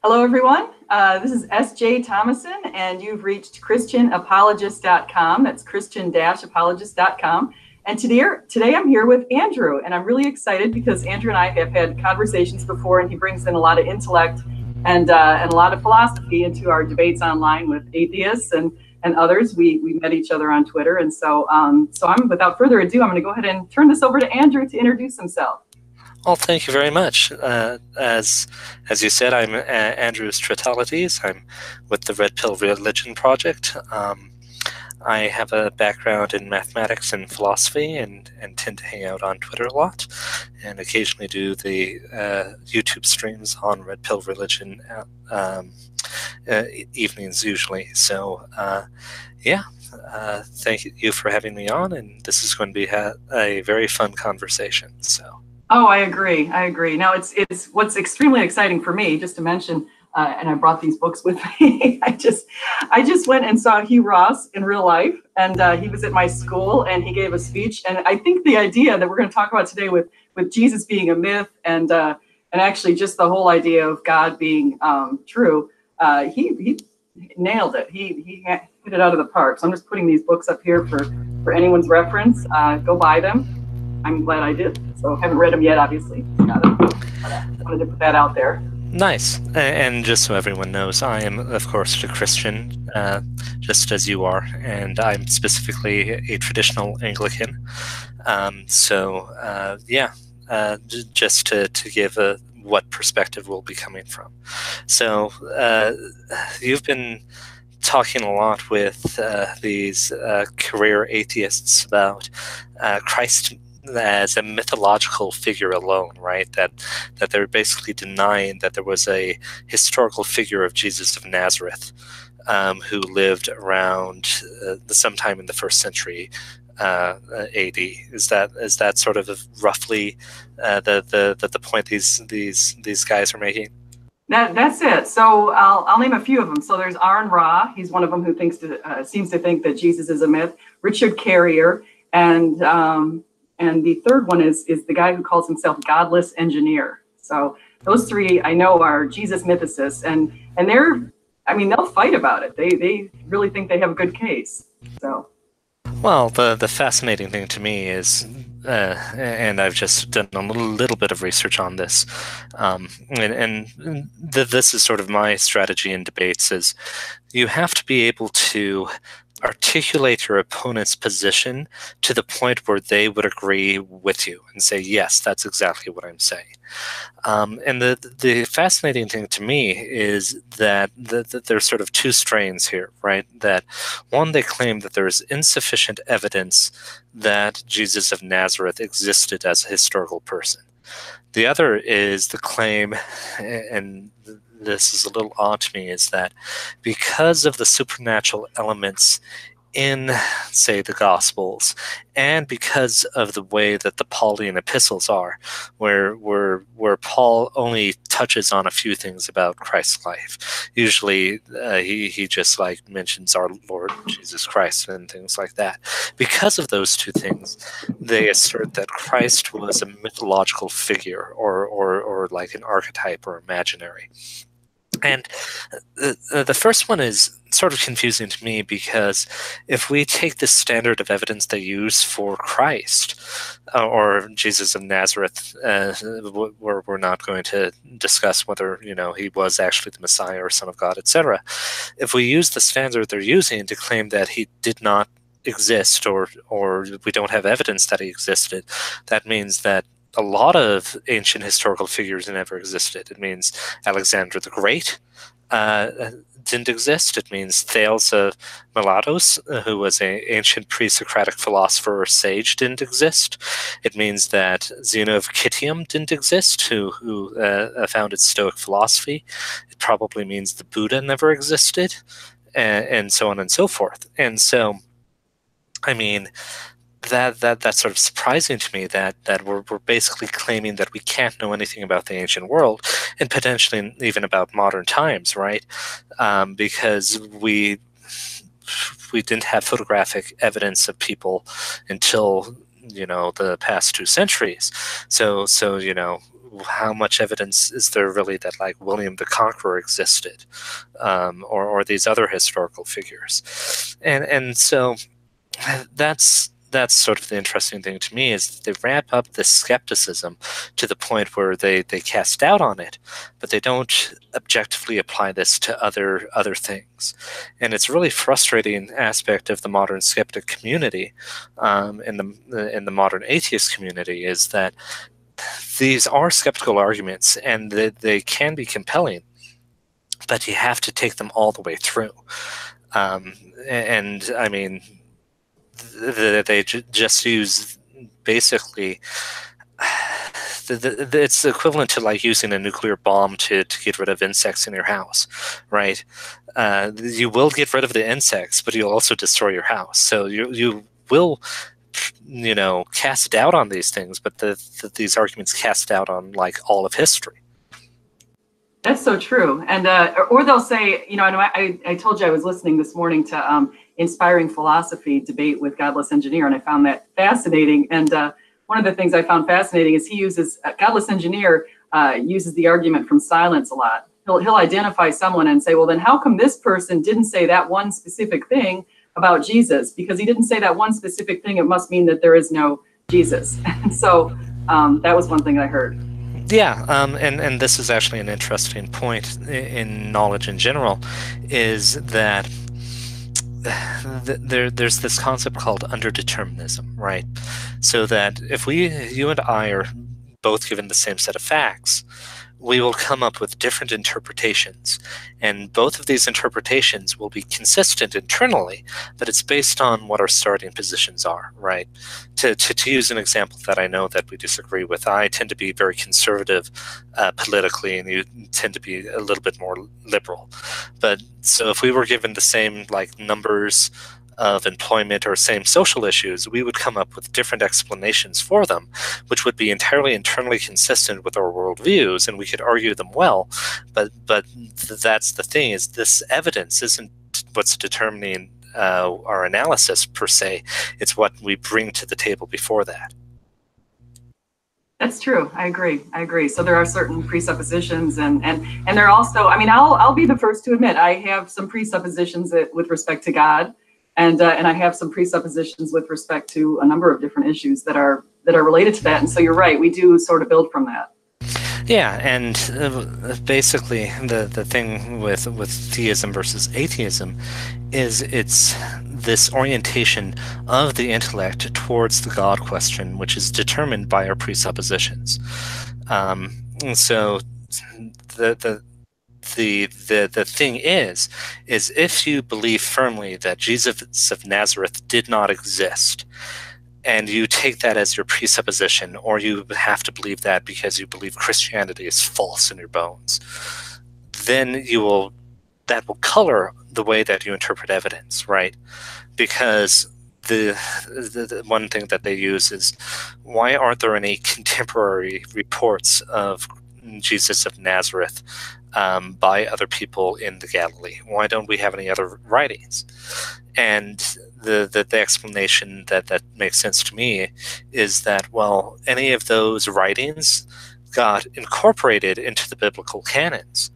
Hello, everyone. This is S.J. Thomason, and you've reached ChristianApologist.com. That's Christian-apologist.com. And today I'm here with Andrew, and I'm really excited because Andrew and I have had conversations before, and he brings in a lot of intellect and a lot of philosophy into our debates online with atheists and others. We met each other on Twitter, and so without further ado, I'm going to go ahead and turn this over to Andrew to introduce himself. Well, thank you very much. As you said, I'm Andrew Stratalides. I'm with the Red Pill Religion Project. I have a background in mathematics and philosophy and tend to hang out on Twitter a lot and occasionally do the YouTube streams on Red Pill Religion evenings usually. So, thank you for having me on, and this is going to be a very fun conversation. So. Oh, I agree. Now, it's what's extremely exciting for me, just to mention, and I brought these books with me. I just went and saw Hugh Ross in real life, and he was at my school, and he gave a speech. And I think the idea that we're going to talk about today with Jesus being a myth and actually just the whole idea of God being true, he nailed it. He hit it out of the park. So I'm just putting these books up here for anyone's reference. Go buy them. I'm glad I did. So haven't read them yet, obviously. But I wanted to put that out there. Nice. And just so everyone knows, I am, of course, a Christian, just as you are, and I'm specifically a traditional Anglican. Just to give what perspective we'll be coming from. So you've been talking a lot with these career atheists about Christ as a mythological figure alone, right? That they're basically denying that there was a historical figure of Jesus of Nazareth who lived around sometime in the 1st century AD. Is that sort of roughly the point these guys are making? That's it. So I'll name a few of them. So there's Aaron Ra. He's one of them who seems to think that Jesus is a myth. Richard Carrier, and the third one is the guy who calls himself Godless Engineer. So those three I know are Jesus mythicists, and they'll fight about it. They really think they have a good case. So. Well, the fascinating thing to me is, and I've just done a little bit of research on this, this is sort of my strategy in debates, is you have to be able to articulate your opponent's position to the point where they would agree with you and say, yes, that's exactly what I'm saying. And the fascinating thing to me is that there's sort of two strains here, right? That one, they claim that there is insufficient evidence that Jesus of Nazareth existed as a historical person. The other is the claim, and this is a little odd to me, is that because of the supernatural elements in, say, the Gospels, and because of the way that the Pauline epistles are, where Paul only touches on a few things about Christ's life. Usually he just mentions our Lord Jesus Christ and things like that. Because of those two things, they assert that Christ was a mythological figure or like an archetype or imaginary. And the first one is sort of confusing to me, because if we take the standard of evidence they use for Christ or Jesus of Nazareth, we're not going to discuss whether he was actually the Messiah or Son of God, etc. If we use the standard they're using to claim that he did not exist, or we don't have evidence that he existed, that means that a lot of ancient historical figures never existed. It means Alexander the Great didn't exist. It means Thales of Miletus, who was an ancient pre-Socratic philosopher or sage, didn't exist. It means that Zeno of Citium didn't exist, who founded Stoic philosophy. It probably means the Buddha never existed, and so on and so forth. And so, that's sort of surprising to me that we're basically claiming that we can't know anything about the ancient world, and potentially even about modern times, right? Because we didn't have photographic evidence of people until the past 2 centuries. So how much evidence is there really that like William the Conqueror existed, or these other historical figures, and so that's sort of the interesting thing to me, is they ramp up this skepticism to the point where they cast doubt on it, but they don't objectively apply this to other things. And it's a really frustrating aspect of the modern skeptic community, in the modern atheist community, is that these are skeptical arguments and they can be compelling, but you have to take them all the way through. And I mean, they just use basically it's equivalent to like using a nuclear bomb to get rid of insects in your house, right? You will get rid of the insects, but you'll also destroy your house. So you will, cast doubt on these things, but these arguments cast doubt on like all of history. That's so true. And or they'll say, I told you I was listening this morning to Inspiring Philosophy debate with Godless Engineer, and I found that fascinating. And one of the things I found fascinating is he uses Godless Engineer uses the argument from silence a lot. He'll identify someone and say, well, then how come this person didn't say that one specific thing about Jesus? Because he didn't say that one specific thing, it must mean that there is no Jesus. And so that was one thing I heard. Yeah, and this is actually an interesting point in knowledge in general, is that there's this concept called underdeterminism, right? So that if you and I are both given the same set of facts, we will come up with different interpretations, and both of these interpretations will be consistent internally, but it's based on what our starting positions are, right? To use an example that I know that we disagree with, I tend to be very conservative politically, and you tend to be a little bit more liberal. But so if we were given the same like numbers of employment or same social issues, we would come up with different explanations for them, which would be entirely internally consistent with our worldviews, and we could argue them well. But that's the thing, is this evidence isn't what's determining our analysis per se. It's what we bring to the table before that. That's true. I agree. So there are certain presuppositions, and there are also, I'll be the first to admit I have some presuppositions with respect to God. And I have some presuppositions with respect to a number of different issues that are related to that. And so you're right, we do sort of build from that. Yeah, and basically the thing with theism versus atheism is it's this orientation of the intellect towards the God question, which is determined by our presuppositions. And so the thing is if you believe firmly that Jesus of Nazareth did not exist, and you take that as your presupposition, or you have to believe that because you believe Christianity is false in your bones, then that will color the way that you interpret evidence, right? Because the one thing that they use is, why aren't there any contemporary reports of Jesus of Nazareth by other people in the Galilee? Why don't we have any other writings? And the explanation that makes sense to me is that, well, any of those writings got incorporated into the biblical canons.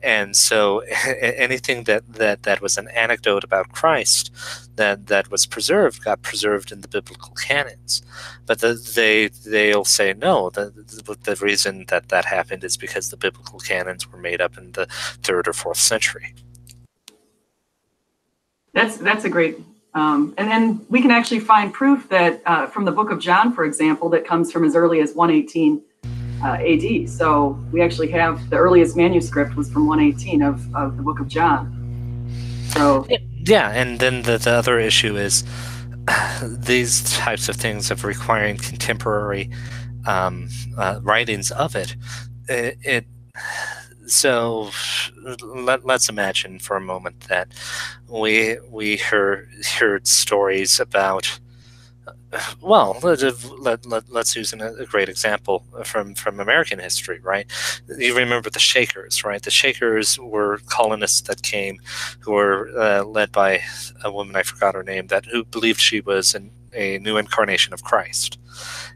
And so anything that was an anecdote about Christ that was preserved got preserved in the biblical canons. But they'll say no, the reason that happened is because the biblical canons were made up in the 3rd or 4th century. That's a great, and then we can actually find proof that from the book of John, for example, that comes from as early as 118 AD. So we actually have the earliest manuscript was from 118 of the book of John. So yeah, and then the other issue is these types of things of requiring contemporary writings of it. So let's imagine for a moment that we heard stories about, well, let's use a great example from American history, right? You remember the Shakers, right? The Shakers were colonists that came, who were led by a woman, I forgot her name, who believed she was an a new incarnation of Christ,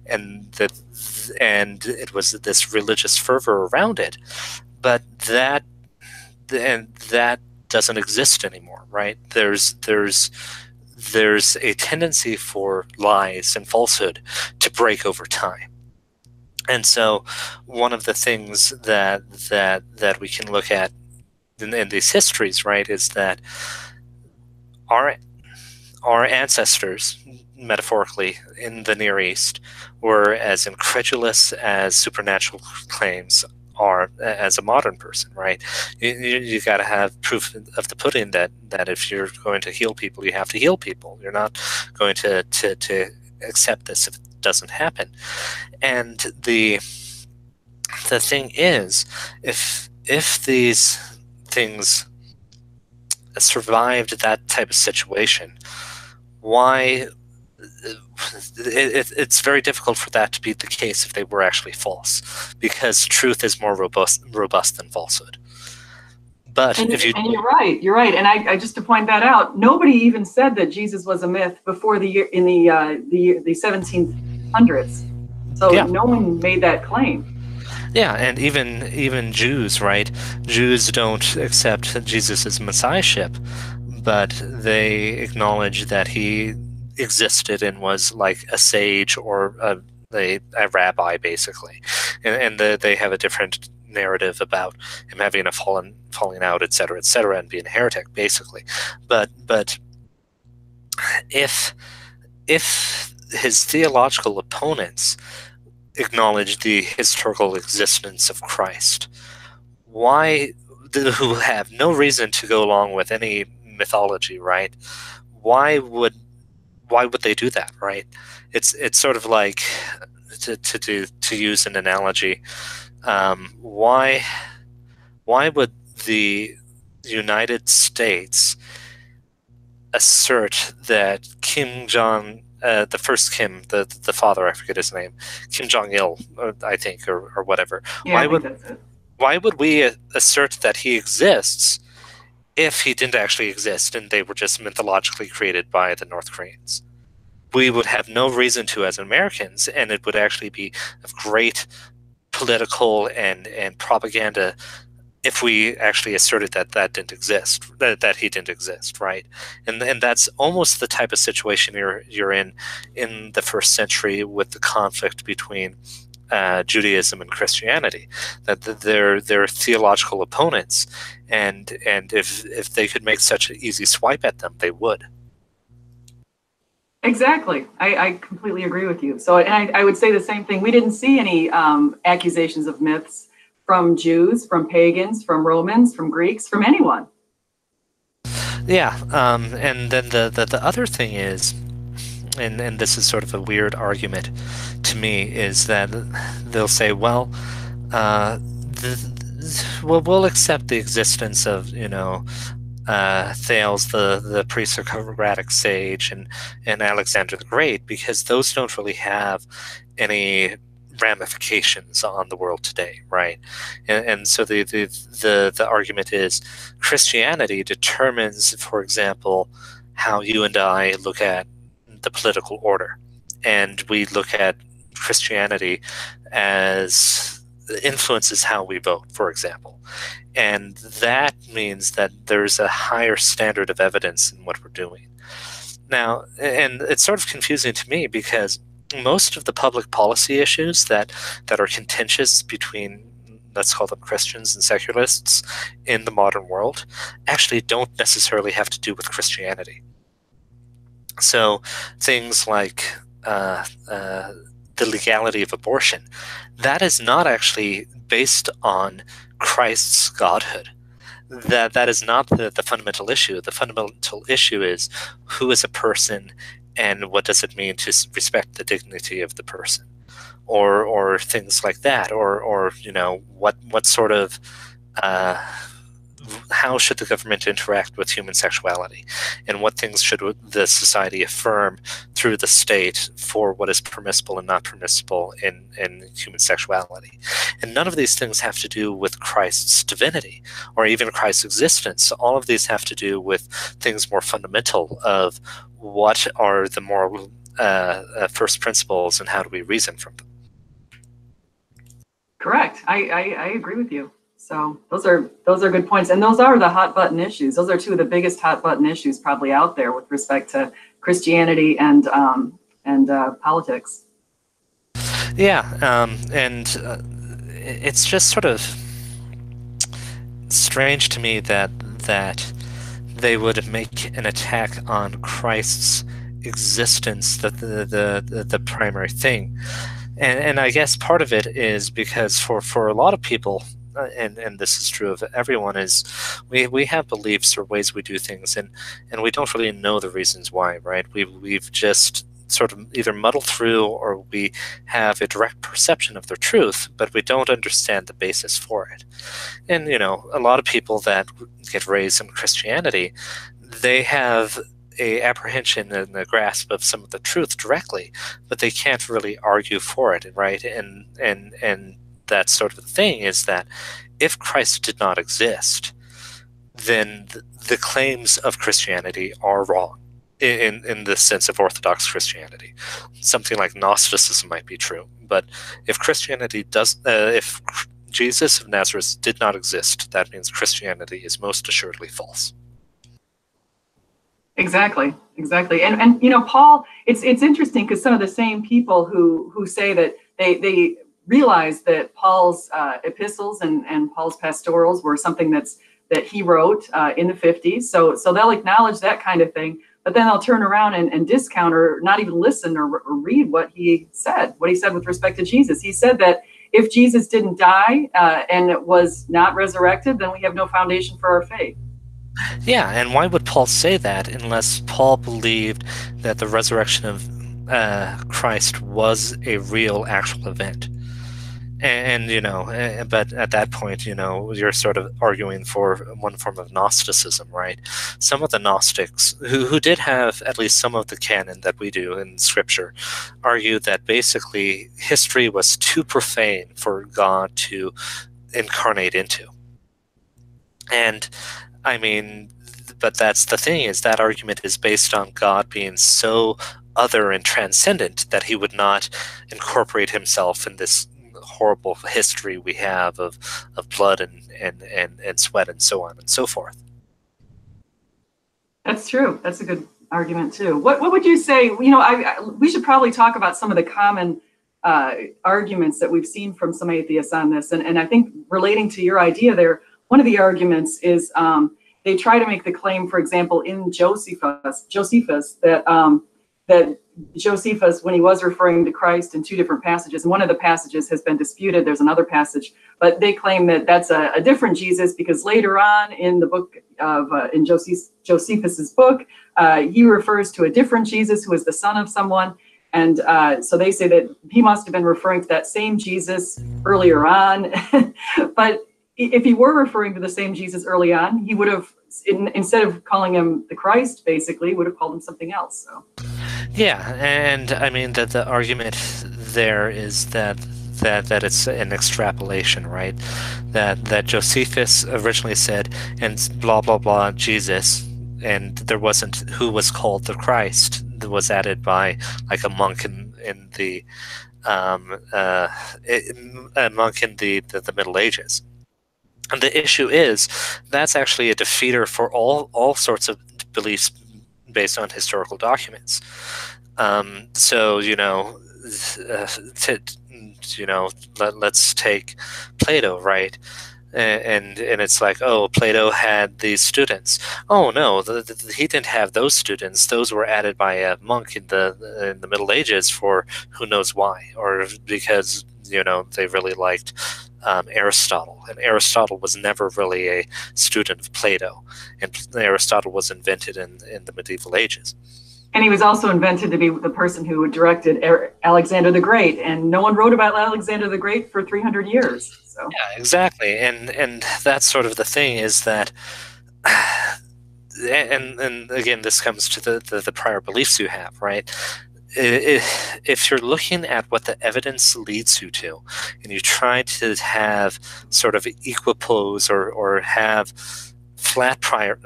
and it was this religious fervor around it, but that doesn't exist anymore, right? There's a tendency for lies and falsehood to break over time. And so one of the things that we can look at in these histories, right, is that our ancestors, metaphorically, in the Near East were as incredulous as supernatural claims are as a modern person, right? You got to have proof of the pudding that if you're going to heal people, you have to heal people. You're not going to accept this if it doesn't happen. And the thing is, if these things survived that type of situation, why it's very difficult for that to be the case if they were actually false, because truth is more robust than falsehood. But and you're right, and I just to point that out, nobody even said that Jesus was a myth before the 1700s. So yeah. No one made that claim. Yeah, and even Jews, right? Jews don't accept Jesus' messiahship, but they acknowledge that he existed and was like a sage or a rabbi, basically, and they have a different narrative about him having a falling out, etc., and being a heretic, basically. But if his theological opponents acknowledge the historical existence of Christ, who have no reason to go along with any mythology, right? Why would they do that, right? It's sort of like, to use an analogy, why would the United States assert that Kim Jong, the first Kim, the father, I forget his name, Kim Jong-il, I think, or whatever. Yeah, why would we assert that he exists if he didn't actually exist and they were just mythologically created by the North Koreans? We would have no reason to as Americans, and it would actually be of great political and propaganda if we actually asserted that didn't exist, that he didn't exist, right? And that's almost the type of situation you're in the first century with the conflict between Judaism and Christianity, that they're theological opponents, and if they could make such an easy swipe at them, they would. Exactly. I completely agree with you. So, and I would say the same thing. We didn't see any accusations of myths from Jews, from pagans, from Romans, from Greeks, from anyone. Yeah. And then the other thing is, and this is sort of a weird argument to me, is that they'll say, well, we'll accept the existence of, Thales, the pre-Socratic sage, and Alexander the Great, because those don't really have any ramifications on the world today, right? And so the argument is Christianity determines, for example, how you and I look at the political order, and we look at Christianity as influences how we vote, for example. And that means that there's a higher standard of evidence in what we're doing. Now, and it's sort of confusing to me, because most of the public policy issues that are contentious between, let's call them Christians and secularists in the modern world, actually don't necessarily have to do with Christianity. So things like the legality of abortion, that is not actually based on Christ's godhood. That is not the fundamental issue. The fundamental issue is, who is a person, and what does it mean to respect the dignity of the person, or things like that, or what sort of how should the government interact with human sexuality, and what things should the society affirm through the state for what is permissible and not permissible in human sexuality. And none of these things have to do with Christ's divinity or even Christ's existence. All of these have to do with things more fundamental of what are the moral first principles and how do we reason from them. Correct. I agree with you. So those are good points, and those are the hot button issues. Those are two of the biggest hot button issues probably out there with respect to Christianity and politics. Yeah, and it's just sort of strange to me that they would make an attack on Christ's existence the primary thing. And I guess part of it is because for a lot of people, and this is true of everyone, is we have beliefs or ways we do things, and we don't really know the reasons why, right? We've just sort of either muddle through, or we have a direct perception of their truth, but we don't understand the basis for it. And a lot of people that get raised in Christianity, they have a apprehension and a grasp of some of the truth directly, but they can't really argue for it, right? And that sort of thing is that if Christ did not exist, then the claims of Christianity are wrong in the sense of Orthodox Christianity. Something like Gnosticism might be true, but if if Jesus of Nazareth did not exist, that means Christianity is most assuredly false. Exactly. And Paul, it's interesting because some of the same people who say that they realize that Paul's epistles and Paul's pastorals were something that he wrote in the 50s. So they'll acknowledge that kind of thing, but then they'll turn around and discount or not even listen or read what he said with respect to Jesus. He said that if Jesus didn't die and was not resurrected, then we have no foundation for our faith. Yeah, and why would Paul say that unless Paul believed that the resurrection of Christ was a real, actual event? And but at that point, you're sort of arguing for one form of Gnosticism, right? Some of the Gnostics, who did have at least some of the canon that we do in Scripture, argued that basically history was too profane for God to incarnate into. And I mean, but that's the thing, is that argument is based on God being so other and transcendent that he would not incorporate himself in this horrible history we have of blood and sweat and so on and so forth. That's true. That's a good argument too. What would you say? We should probably talk about some of the common arguments that we've seen from some atheists on this, and I think relating to your idea there, one of the arguments is they try to make the claim, for example, in Josephus, that Josephus, when he was referring to Christ in two different passages, and one of the passages has been disputed, there's another passage, but they claim that that's a different Jesus, because later on in the book of, in Josephus's book, he refers to a different Jesus who is the son of someone. And so they say that he must have been referring to that same Jesus earlier on. But if he were referring to the same Jesus early on, he would have, instead of calling him the Christ, basically, would have called him something else. So. Yeah, and I mean that the argument there is that it's an extrapolation, right? That Josephus originally said, and blah blah blah Jesus, and there wasn't who was called the Christ. That was added by like a monk in the Middle Ages. And the issue is that's actually a defeater for all sorts of beliefs based on historical documents. So let's take Plato, right? And it's like, oh, Plato had these students. Oh no, he didn't have those students. Those were added by a monk in the Middle Ages for who knows why, or because they really liked Aristotle, and Aristotle was never really a student of Plato, and Aristotle was invented in the medieval ages. And he was also invented to be the person who directed Alexander the Great, and no one wrote about Alexander the Great for 300 years. So. Yeah, exactly, and that's sort of the thing, is that, and again, this comes to the prior beliefs you have, right? If you're looking at what the evidence leads you to, and you try to have sort of equipoise or have flat prior,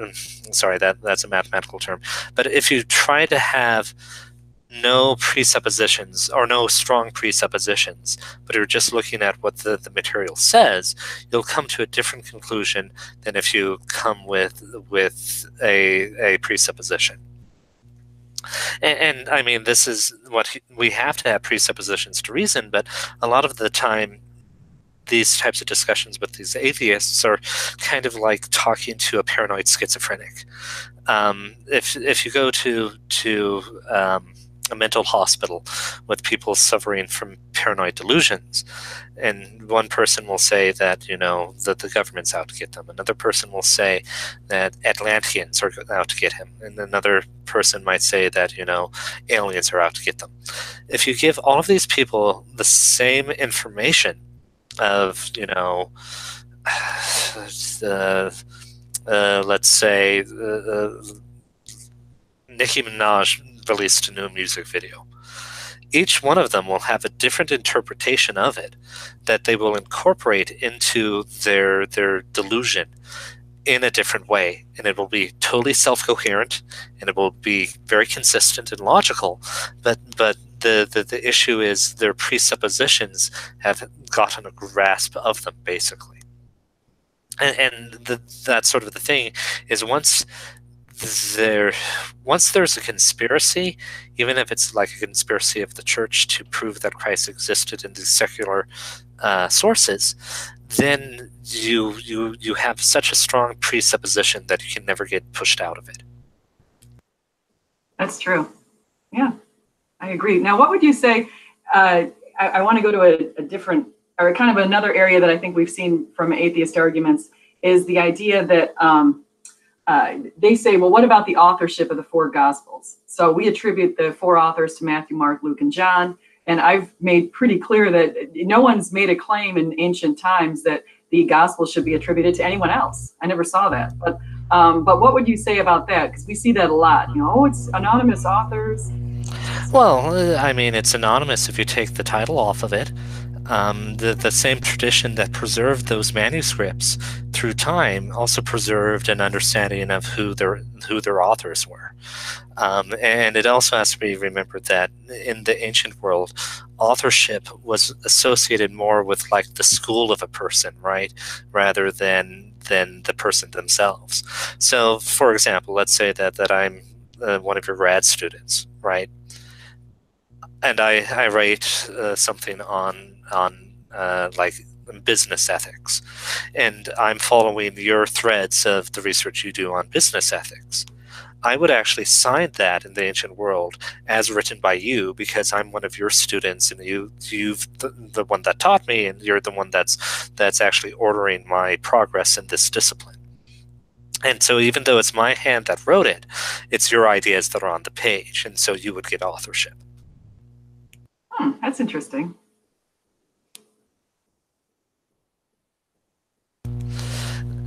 sorry, that's a mathematical term, but if you try to have no presuppositions or no strong presuppositions, but you're just looking at what the material says, you'll come to a different conclusion than if you come with a presupposition. And I mean, this is what we have to have presuppositions to reason, but a lot of the time, these types of discussions with these atheists are kind of like talking to a paranoid schizophrenic. If you go to a mental hospital with people suffering from paranoid delusions, and one person will say that that the government's out to get them, another person will say that Atlanteans are out to get him, and another person might say that aliens are out to get them. If you give all of these people the same information of let's say Nicki Minaj released a new music video, each one of them will have a different interpretation of it that they will incorporate into their delusion in a different way, and it will be totally self-coherent, and it will be very consistent and logical, but the issue is their presuppositions have gotten a grasp of them, basically. And that's sort of the thing, is once there's a conspiracy, even if it's like a conspiracy of the church to prove that Christ existed in these secular sources, then you have such a strong presupposition that you can never get pushed out of it. That's true. Yeah, I agree. Now, what would you say? I want to go to a different, or kind of another area that I think we've seen from atheist arguments, is the idea that they say, well, what about the authorship of the four Gospels? So we attribute the four authors to Matthew, Mark, Luke, and John. And I've made pretty clear that no one's made a claim in ancient times that the Gospel should be attributed to anyone else. I never saw that. But what would you say about that? Because we see that a lot. It's anonymous authors. Well, I mean, it's anonymous if you take the title off of it. The same tradition that preserved those manuscripts through time also preserved an understanding of who their authors were. And it also has to be remembered that in the ancient world, authorship was associated more with like the school of a person, right, rather than the person themselves. So, for example, let's say that I'm one of your grad students, right, and I write something on like business ethics, and I'm following your threads of the research you do on business ethics. I would actually sign that in the ancient world as written by you, because I'm one of your students, and you've the one that taught me, and you're the one that's actually ordering my progress in this discipline. And so even though it's my hand that wrote it, it's your ideas that are on the page, and so you would get authorship. That's interesting.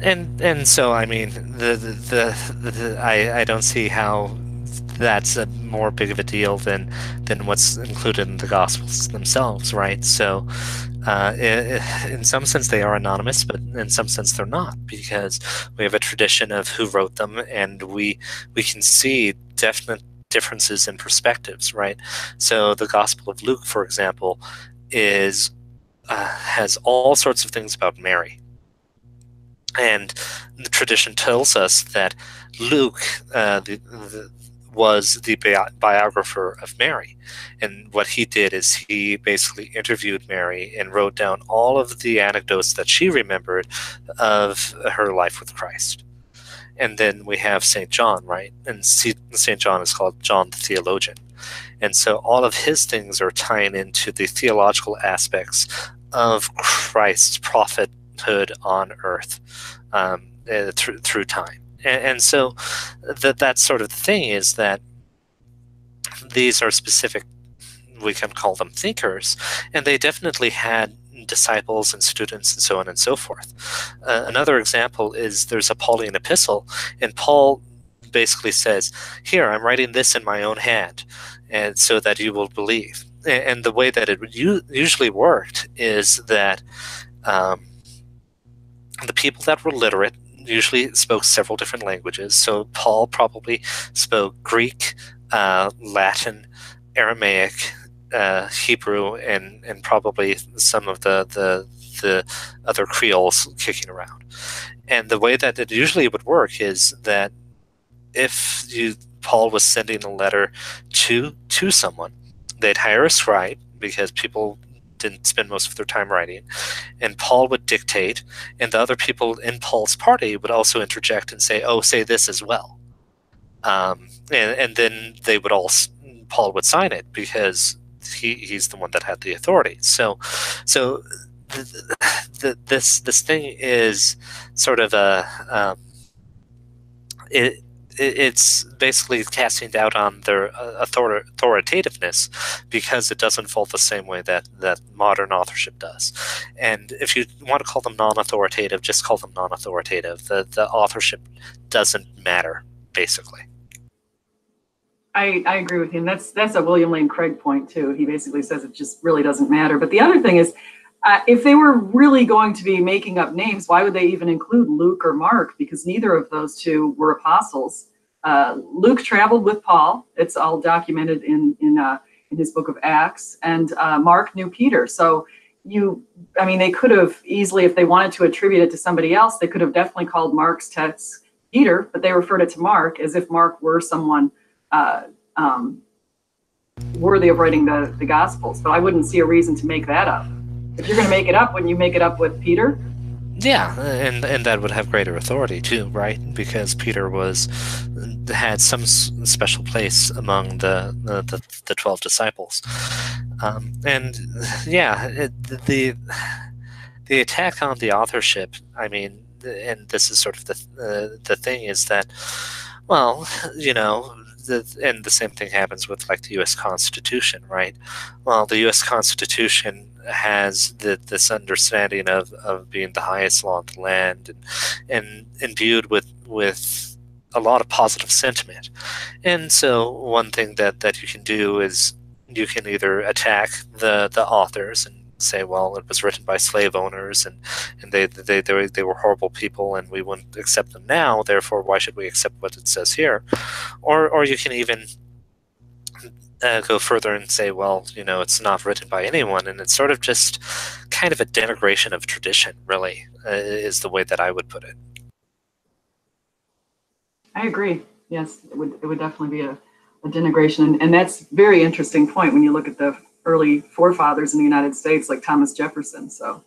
And so, I mean, I don't see how that's a more big of a deal than what's included in the Gospels themselves, right? So, in some sense, they are anonymous, but in some sense, they're not, because we have a tradition of who wrote them, and we can see definite differences in perspectives, right? So, the Gospel of Luke, for example, has all sorts of things about Mary. And the tradition tells us that Luke was the biographer of Mary. And what he did is he basically interviewed Mary and wrote down all of the anecdotes that she remembered of her life with Christ. And then we have St. John, right? And St. John is called John the Theologian. And so all of his things are tying into the theological aspects of Christ's prophethood on earth through time. And so that sort of thing is that these are specific, we can call them thinkers, and they definitely had disciples and students and so on and so forth. Another example is there's a Pauline epistle, and Paul basically says, here, I'm writing this in my own hand, and so that you will believe. And the way that it usually worked is that the people that were literate usually spoke several different languages. So Paul probably spoke Greek, Latin, Aramaic, Hebrew, and probably some of the other Creoles kicking around. And the way that it usually would work is that if Paul was sending a letter to someone, they'd hire a scribe because people didn't spend most of their time writing, and Paul would dictate, and the other people in Paul's party would also interject and say, "Oh, say this as well," and then Paul would sign it because he's the one that had the authority. So this thing is sort of it's basically casting doubt on their authoritativeness because it doesn't fall the same way that modern authorship does. And if you want to call them non-authoritative, just call them non-authoritative. The authorship doesn't matter, basically. I agree with him. That's a William Lane Craig point too. He basically says it just really doesn't matter. But the other thing is, if they were really going to be making up names, why would they even include Luke or Mark? Because neither of those two were apostles. Luke traveled with Paul. It's all documented in his book of Acts. And Mark knew Peter. So they could have easily, if they wanted to attribute it to somebody else, they could have definitely called Mark's text Peter, but they referred it to Mark as if Mark were someone worthy of writing the Gospels. But I wouldn't see a reason to make that up. If you're going to make it up, wouldn't you make it up with Peter? Yeah, and that would have greater authority too, right? Because Peter had some special place among the 12 disciples, and yeah, the attack on the authorship. I mean, and this is sort of the thing is that, well, and the same thing happens with like the U.S. Constitution, right? Well, the U.S. Constitution has this understanding of being the highest law of the land and imbued with a lot of positive sentiment. And so one thing that you can do is you can either attack the authors and say, well, it was written by slave owners and they were horrible people and we wouldn't accept them now, therefore why should we accept what it says here? Or you can even go further and say, well, it's not written by anyone, and it's sort of just kind of a denigration of tradition, really, is the way that I would put it. I agree. Yes, it would definitely be a denigration, and that's a very interesting point when you look at the early forefathers in the United States, like Thomas Jefferson. So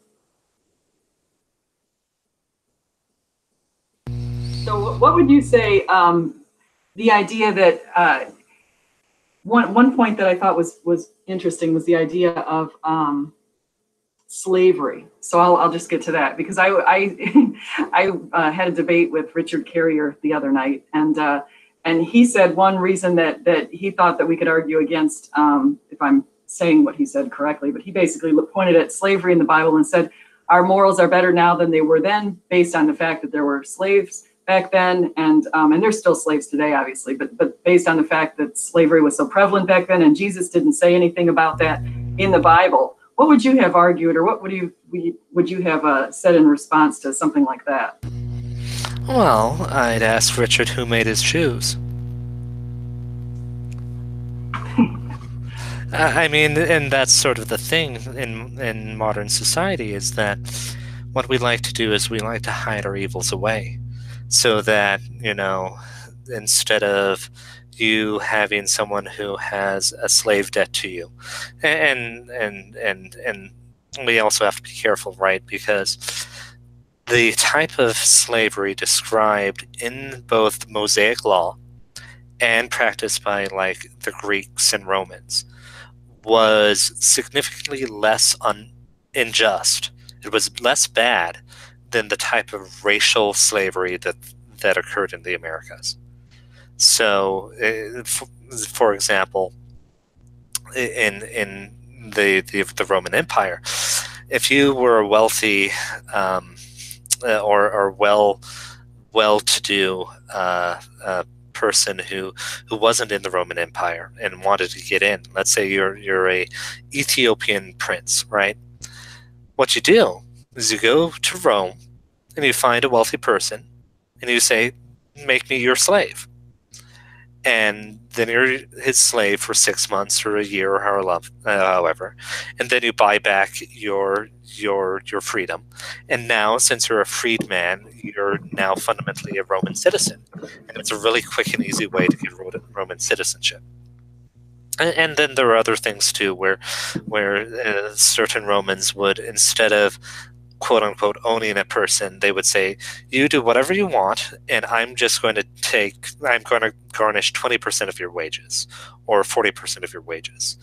what would you say? The idea that one point that I thought was interesting was the idea of slavery. So I'll just get to that because I had a debate with Richard Carrier the other night, and he said one reason that he thought that we could argue against, if I'm saying what he said correctly, but he basically pointed at slavery in the Bible and said our morals are better now than they were then, based on the fact that there were slaves back then, and there's still slaves today, obviously, but based on the fact that slavery was so prevalent back then, and Jesus didn't say anything about that in the Bible. What would you have argued, or what would you have said in response to something like that? Well, I'd ask Richard who made his shoes. I mean, and that's sort of the thing in modern society is that what we like to do is we like to hide our evils away. So that, instead of you having someone who has a slave debt to you, and we also have to be careful, right? Because the type of slavery described in both Mosaic law and practiced by like the Greeks and Romans was significantly less unjust. It was less bad than the type of racial slavery that occurred in the Americas. So, for example, in the Roman Empire, if you were a wealthy or well-to-do person who wasn't in the Roman Empire and wanted to get in, let's say you're a Ethiopian prince, right? What you do is you go to Rome and you find a wealthy person and you say, make me your slave. and then you're his slave for 6 months or a year or however, and then you buy back your freedom. And now, since you're a freedman, you're now fundamentally a Roman citizen, and it's a really quick and easy way to get Roman citizenship. And then there are other things too, where certain Romans would, instead of quote unquote owning a person, they would say, you do whatever you want, and I'm going to garnish 20% of your wages or 40% of your wages.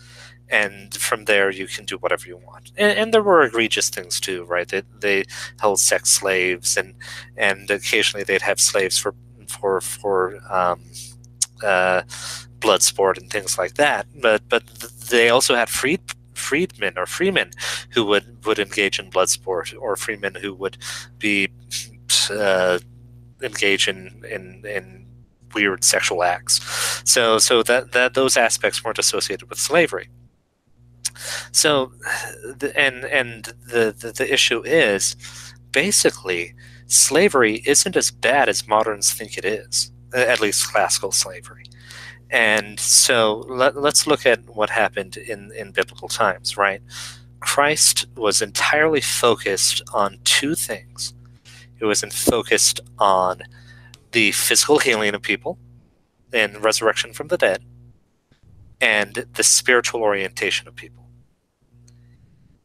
And from there, you can do whatever you want. And there were egregious things too, right? They held sex slaves, and occasionally they'd have slaves for blood sport and things like that. But they also had freedmen or freemen who would engage in blood sport, or freemen who would be engage in weird sexual acts. So that those aspects weren't associated with slavery. So the issue is, basically, slavery isn't as bad as moderns think it is, at least classical slavery. And so let's look at what happened in biblical times, right? Christ was entirely focused on two things. He was focused on the physical healing of people and resurrection from the dead, and the spiritual orientation of people.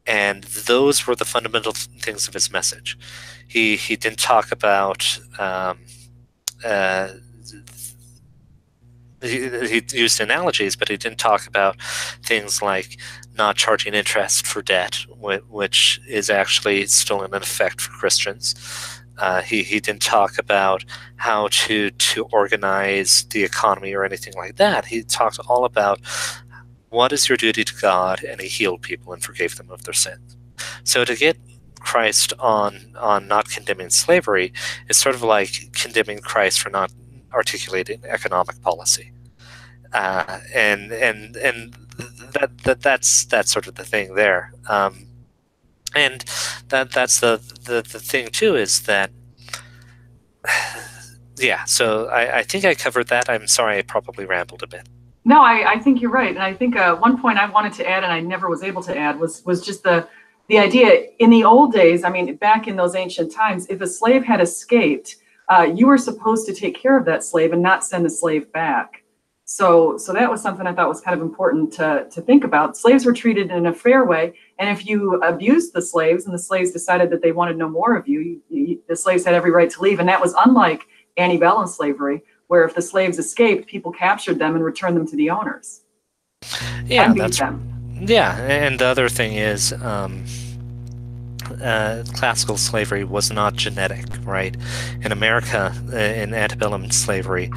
And those were the fundamental things of his message. He didn't talk about he used analogies, but he didn't talk about things like not charging interest for debt, which is actually still in effect for Christians. He didn't talk about how to organize the economy or anything like that. He talked all about what is your duty to God, and he healed people and forgave them of their sins. So to get Christ on not condemning slavery is sort of like condemning Christ for not articulating economic policy, and that's sort of the thing there, and that's the thing too, is that yeah. So I think I covered that. I'm sorry, I probably rambled a bit. No, I think you're right, and I think one point I wanted to add, and I never was able to add, was just the idea in the old days. I mean, back in those ancient times, if a slave had escaped, you were supposed to take care of that slave and not send the slave back. So that was something I thought was kind of important to think about. Slaves were treated in a fair way, and if you abused the slaves and the slaves decided that they wanted no more of you, the slaves had every right to leave. And that was unlike antebellum slavery, where if the slaves escaped, people captured them and returned them to the owners. Yeah, yeah, and the other thing is, classical slavery was not genetic, right? In America, in antebellum slavery,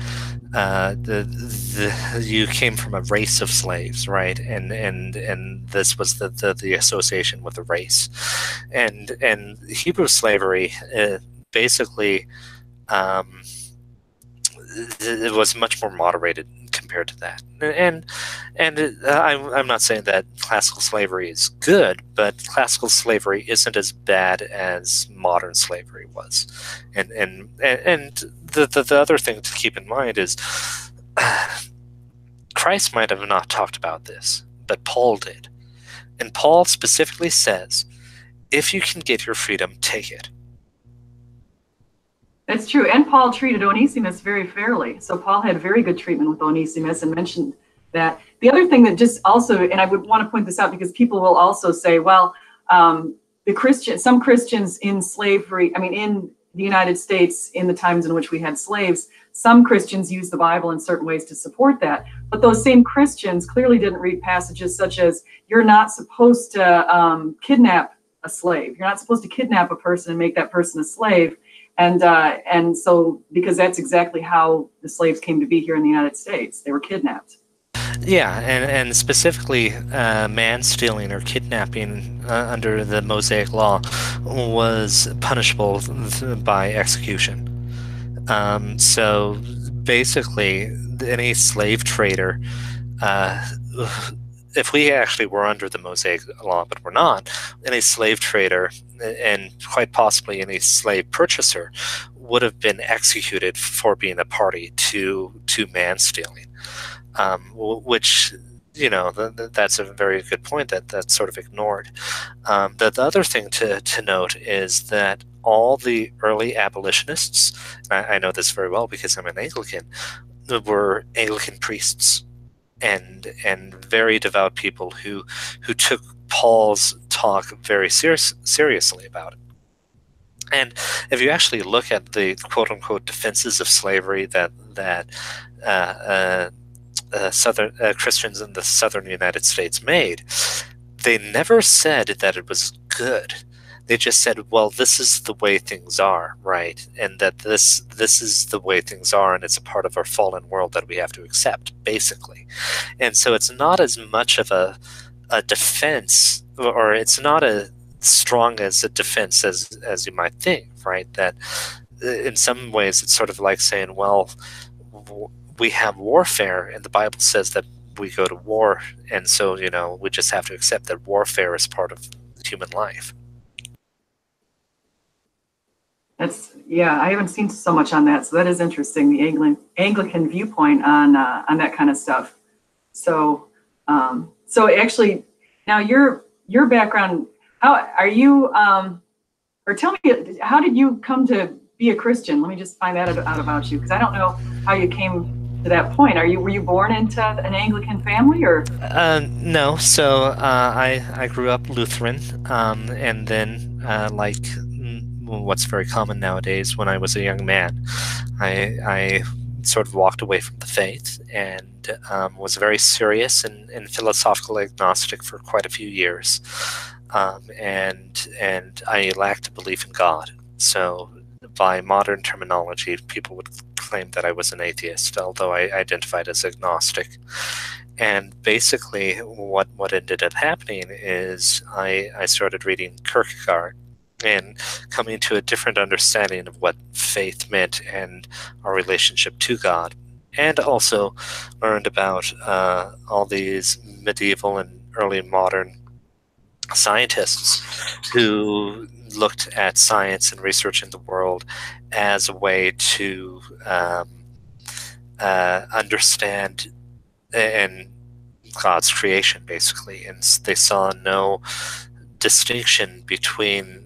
you came from a race of slaves, right? And this was the association with the race, and Hebrew slavery basically it was much more moderated compared to that. And I'm not saying that classical slavery is good, but classical slavery isn't as bad as modern slavery was. And the other thing to keep in mind is Christ might have not talked about this, but Paul did. And Paul specifically says, if you can get your freedom, take it. That's true. And Paul treated Onesimus very fairly. So Paul had very good treatment with Onesimus and mentioned that. The other thing that just also, and I would want to point this out because people will also say, well, some Christians in slavery, I mean, in the United States, in the times in which we had slaves, some Christians use the Bible in certain ways to support that. But those same Christians clearly didn't read passages such as, you're not supposed to kidnap a slave. You're not supposed to kidnap a person and make that person a slave. And so, because that's exactly how the slaves came to be here in the United States. They were kidnapped. Yeah, and specifically man-stealing or kidnapping under the Mosaic Law was punishable by execution. So basically, any slave trader, if we actually were under the Mosaic Law, but we're not, any slave trader and quite possibly any slave purchaser would have been executed for being a party to man stealing, which, you know, that's a very good point that's sort of ignored. The other thing to note is that all the early abolitionists, I know this very well because I'm an Anglican, were Anglican priests and very devout people who took Paul's talk very seriously about it. And if you actually look at the quote-unquote defenses of slavery that Southern Christians in the southern United States made, they never said that it was good. They just said, well, this is the way things are, right? And that this is the way things are, and it's a part of our fallen world that we have to accept, basically. And so it's not as much of a defense, or it's not as strong as a defense as you might think, right? That in some ways it's sort of like saying, well, we have warfare, and the Bible says that we go to war, and so, you know, we just have to accept that warfare is part of human life. Yeah, I haven't seen so much on that, so that is interesting, the Anglican viewpoint on that kind of stuff. So actually, now your background, how are you, or tell me, how did you come to be a Christian? Let me just find that out about you, because I don't know how you came to that point. Were you born into an Anglican family, or? No, so I grew up Lutheran, and then like what's very common nowadays, when I was a young man, I sort of walked away from the faith and was very serious and philosophical agnostic for quite a few years, and I lacked a belief in God. So by modern terminology, people would claim that I was an atheist, although I identified as agnostic. And basically what ended up happening is I started reading Kierkegaard and coming to a different understanding of what faith meant and our relationship to God, and also learned about all these medieval and early modern scientists who looked at science and research in the world as a way to understand and God's creation, basically, and they saw no distinction between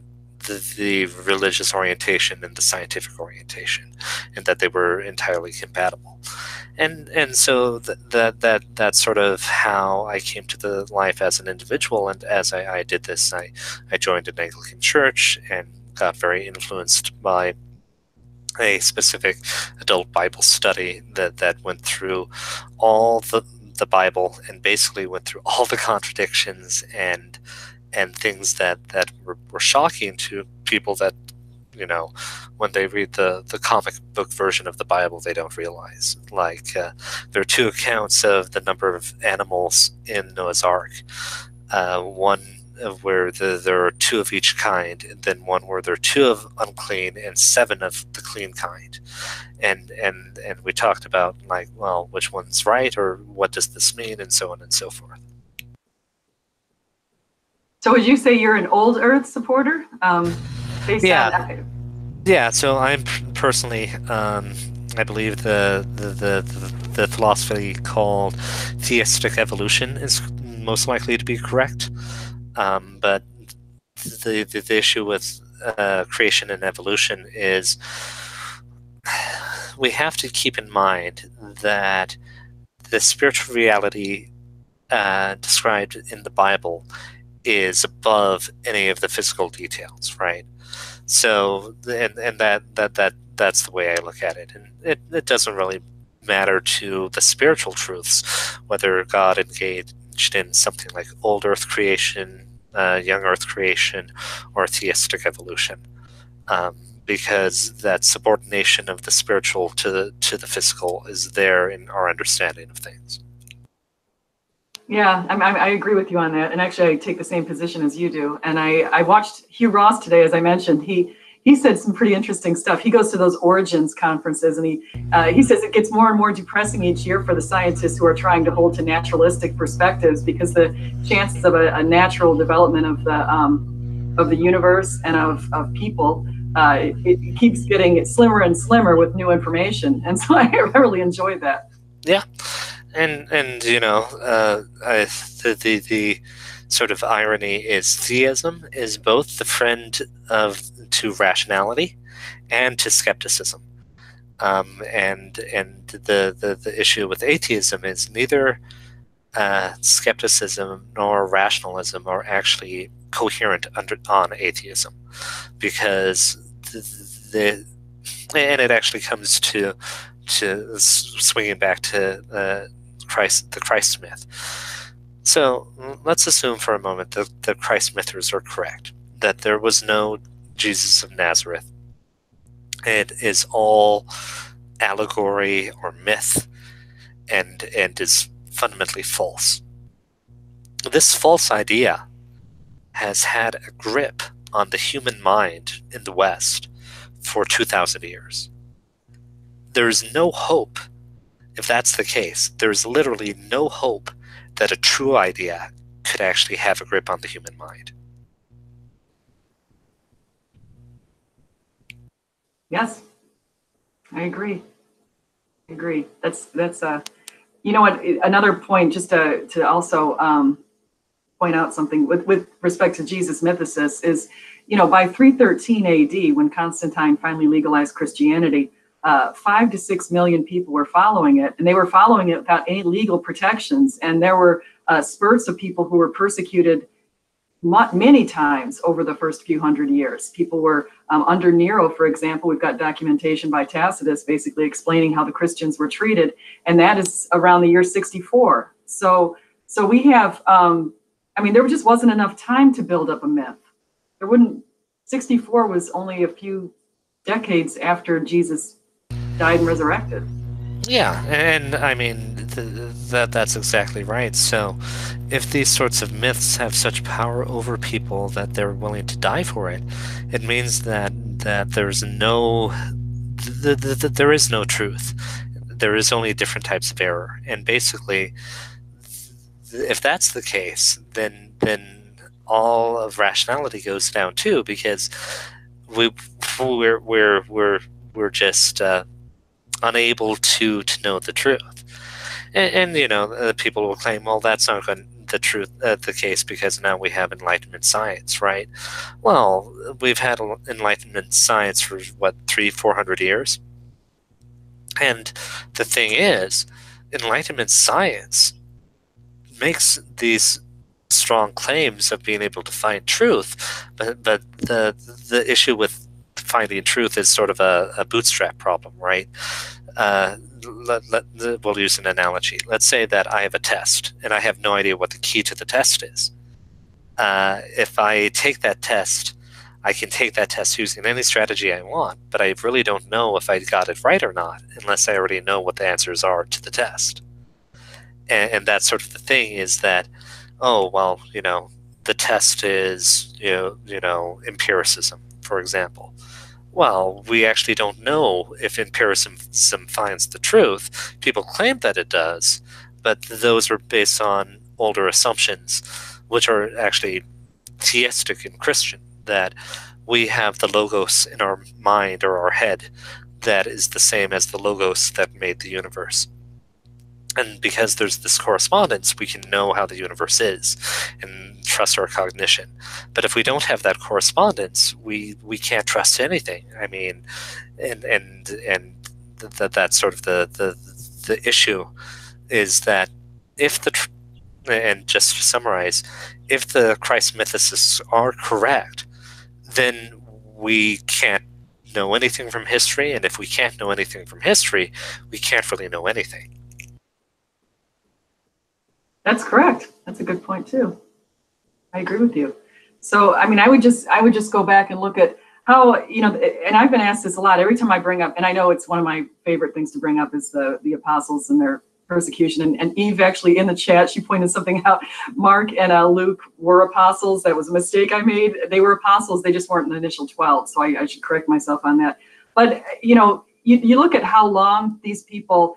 the religious orientation and the scientific orientation, and that they were entirely compatible. And so that's sort of how I came to the life as an individual. And as I did this, I joined an Anglican church and got very influenced by a specific adult Bible study that went through all the Bible and basically went through all the contradictions and things that were shocking to people that, you know, when they read the comic book version of the Bible, they don't realize. Like, there are two accounts of the number of animals in Noah's Ark. One where there are two of each kind, and then one where there are two of unclean and seven of the clean kind. And we talked about, like, well, which one's right, or what does this mean, and so on and so forth. So would you say you're an old Earth supporter? Yeah. So I'm personally, I believe the philosophy called theistic evolution is most likely to be correct. But the issue with creation and evolution is we have to keep in mind that the spiritual reality described in the Bible is above any of the physical details, right? So, and that's the way I look at it. And it doesn't really matter to the spiritual truths whether God engaged in something like old Earth creation, young Earth creation, or theistic evolution, because that subordination of the spiritual to the physical is there in our understanding of things. Yeah, I agree with you on that. And actually, I take the same position as you do. And I watched Hugh Ross today, as I mentioned. He said some pretty interesting stuff. He goes to those Origins conferences, and he says it gets more and more depressing each year for the scientists who are trying to hold to naturalistic perspectives, because the chances of a natural development of the universe and of people it keeps getting slimmer and slimmer with new information, and so I really enjoyed that. Yeah, and you know, the sort of irony is theism is both the friend to rationality and to skepticism. And the issue with atheism is neither skepticism nor rationalism are actually coherent on atheism, because and it actually comes to swinging back to the Christ myth. So let's assume for a moment that the Christ mythers are correct, that there was no Jesus of Nazareth. It is all allegory or myth, and is fundamentally false. This false idea has had a grip on the human mind in the West for 2,000 years. There's no hope, if that's the case, there's literally no hope that a true idea could actually have a grip on the human mind. Yes, I agree. I agree. That's you know what, another point, just to also point out something with respect to Jesus mythicists is, you know, by 313 AD, when Constantine finally legalized Christianity, 5 to 6 million people were following it, and they were following it without any legal protections. And there were spurts of people who were persecuted many times over the first few hundred years. People were under Nero, for example. We've got documentation by Tacitus basically explaining how the Christians were treated, and that is around the year 64. So we have, I mean, there just wasn't enough time to build up a myth. 64 was only a few decades after Jesus died and resurrected. Yeah, and I mean, that's exactly right. So if these sorts of myths have such power over people that they're willing to die for it, it means that there's no there is no truth. There is only different types of error. And basically, if that's the case, then all of rationality goes down too, because we're just unable to know the truth. And you know, people will claim, well, that's not the case, because now we have Enlightenment science, right? Well, we've had Enlightenment science for what, 300-400 years, and the thing is, Enlightenment science makes these strong claims of being able to find truth, but the issue with finding truth is sort of a bootstrap problem, right? We'll use an analogy. Let's say that I have a test, and I have no idea what the key to the test is. If I take that test, I can take that test using any strategy I want, but I really don't know if I got it right or not unless I already know what the answers are to the test. And that's sort of the thing, is that, oh, well, you know, the test is, you know, empiricism, for example. Well, we actually don't know if empiricism finds the truth. People claim that it does, but those are based on older assumptions, which are actually theistic and Christian, that we have the logos in our mind or our head that is the same as the logos that made the universe. And because there's this correspondence, we can know how the universe is and trust our cognition. But if we don't have that correspondence, we can't trust anything. I mean, and that's sort of the issue, is that and just to summarize, if the Christ mythicists are correct, then we can't know anything from history. And if we can't know anything from history, we can't really know anything. That's correct. That's a good point too. I agree with you. So, I mean, I would just go back and look at how, you know, and I've been asked this a lot every time I bring up, and I know it's one of my favorite things to bring up, is the apostles and their persecution. And Eve, actually, in the chat, she pointed something out. Mark and Luke were apostles. That was a mistake I made. They were apostles. They just weren't in the initial 12. So I should correct myself on that. But, you know, you look at how long these people,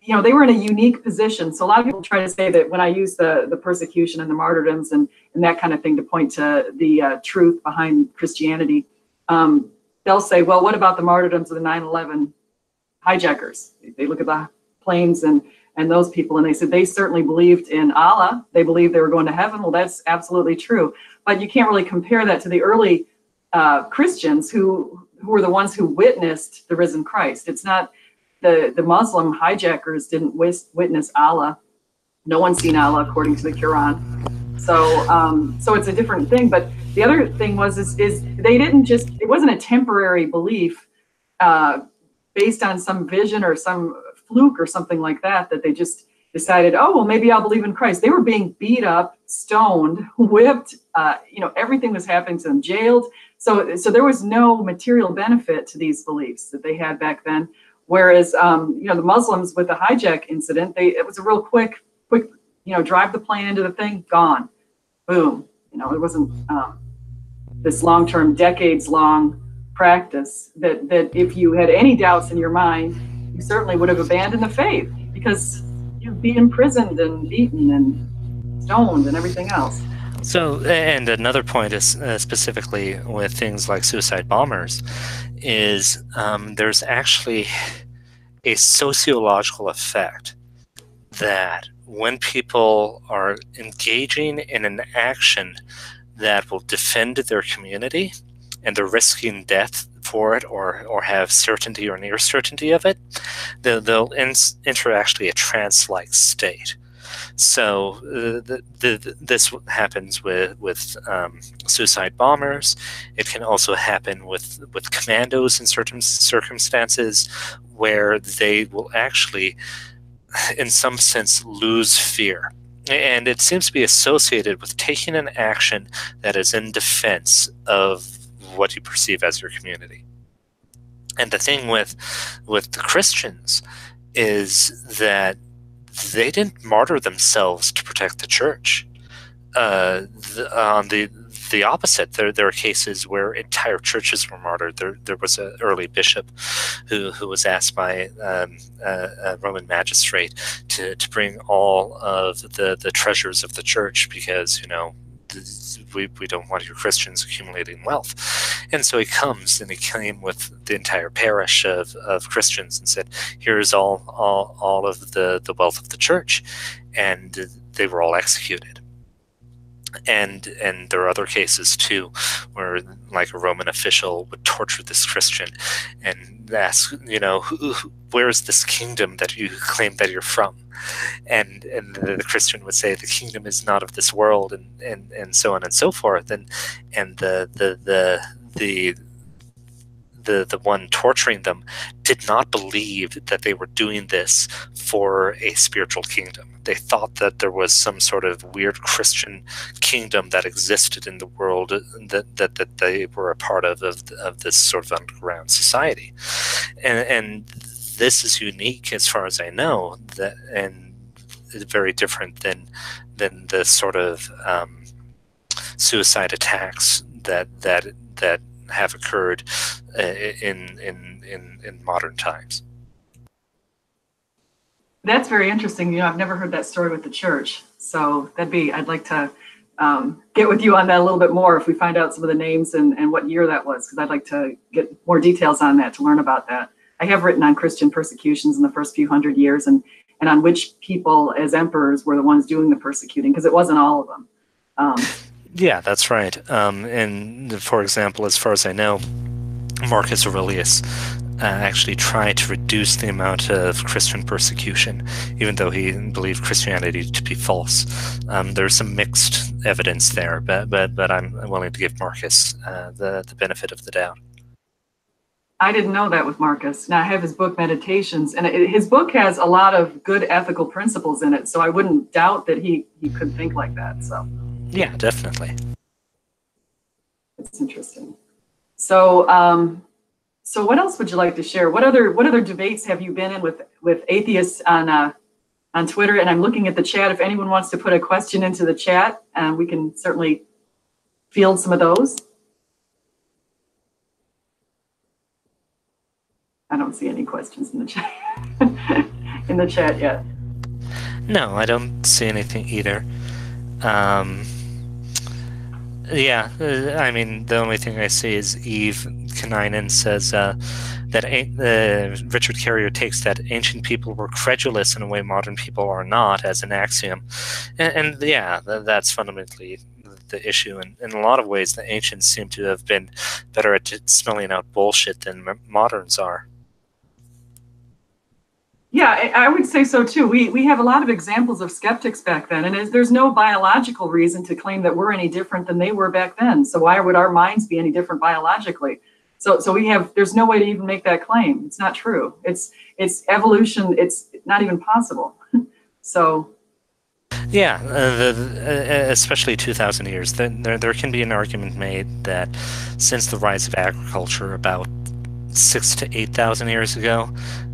you know, they were in a unique position. So a lot of people try to say that when I use the persecution and the martyrdoms and that kind of thing to point to the truth behind Christianity, they'll say, well, what about the martyrdoms of the 9/11 hijackers? They look at the planes and those people, and they said they certainly believed in Allah. They believed they were going to heaven. Well, that's absolutely true. But you can't really compare that to the early Christians who were the ones who witnessed the risen Christ. It's not the Muslim hijackers didn't witness Allah. No one's seen Allah according to the Quran. So it's a different thing. But the other thing is they didn't just, it wasn't a temporary belief based on some vision or some fluke or something like that they just decided, oh, well, maybe I'll believe in Christ. They were being beat up, stoned, whipped, everything was happening to them, jailed. So there was no material benefit to these beliefs that they had back then. Whereas, the Muslims with the hijack incident, it was a real quick, drive the plane into the thing, gone, boom. It wasn't this long-term, decades-long practice that if you had any doubts in your mind, you certainly would have abandoned the faith because you'd be imprisoned and beaten and stoned and everything else. So, and another point is specifically with things like suicide bombers is there's actually a sociological effect that when people are engaging in an action that will defend their community and they're risking death for it or have certainty or near certainty of it, they'll enter actually a trance-like state. So this happens with suicide bombers. It can also happen with commandos in certain circumstances where they will actually, in some sense, lose fear. And it seems to be associated with taking an action that is in defense of what you perceive as your community. And the thing with the Christians is that they didn't martyr themselves to protect the church. On the opposite, there are cases where entire churches were martyred. There was an early bishop who was asked by a Roman magistrate to bring all of the treasures of the church because we don't want your Christians accumulating wealth. And so he comes, and he came with the entire parish of Christians and said, here's all of the wealth of the church. And they were all executed. And there are other cases too where like a Roman official would torture this Christian and ask, where is this kingdom that you claim that you're from? And the Christian would say the kingdom is not of this world, and so on and so forth. And the one torturing them did not believe that they were doing this for a spiritual kingdom. They thought that there was some sort of weird Christian kingdom that existed in the world that they were a part of this sort of underground society. And this is unique as far as I know, and very different than the sort of suicide attacks that have occurred in modern times. That's very interesting. I've never heard that story with the church. So I'd like to get with you on that a little bit more if we find out some of the names and what year that was, because I'd like to get more details on that to learn about that. I have written on Christian persecutions in the first few hundred years and on which people as emperors were the ones doing the persecuting, because it wasn't all of them. Yeah, that's right. And for example, as far as I know, Marcus Aurelius actually tried to reduce the amount of Christian persecution, even though he believed Christianity to be false. There's some mixed evidence there, but I'm willing to give Marcus the benefit of the doubt. I didn't know that with Marcus. Now I have his book Meditations, and his book has a lot of good ethical principles in it, so I wouldn't doubt that he could think like that. So yeah, definitely. It's interesting. So so what else would you like to share? What other debates have you been in with atheists on Twitter? And I'm looking at the chat. If anyone wants to put a question into the chat, we can certainly field some of those. I don't see any questions in the chat yet. No, I don't see anything either. Yeah, I mean, the only thing I see is Eve Niskanen says Richard Carrier takes that ancient people were credulous in a way modern people are not as an axiom. And yeah, that's fundamentally the issue. And in a lot of ways, the ancients seem to have been better at smelling out bullshit than moderns are. Yeah, I would say so too. We have a lot of examples of skeptics back then, and there's no biological reason to claim that we're any different than they were back then. So why would our minds be any different biologically? So there's no way to even make that claim. It's not true. It's evolution. It's not even possible. So. Yeah, especially 2,000 years. There can be an argument made that since the rise of agriculture about 6,000 to 8,000 years ago,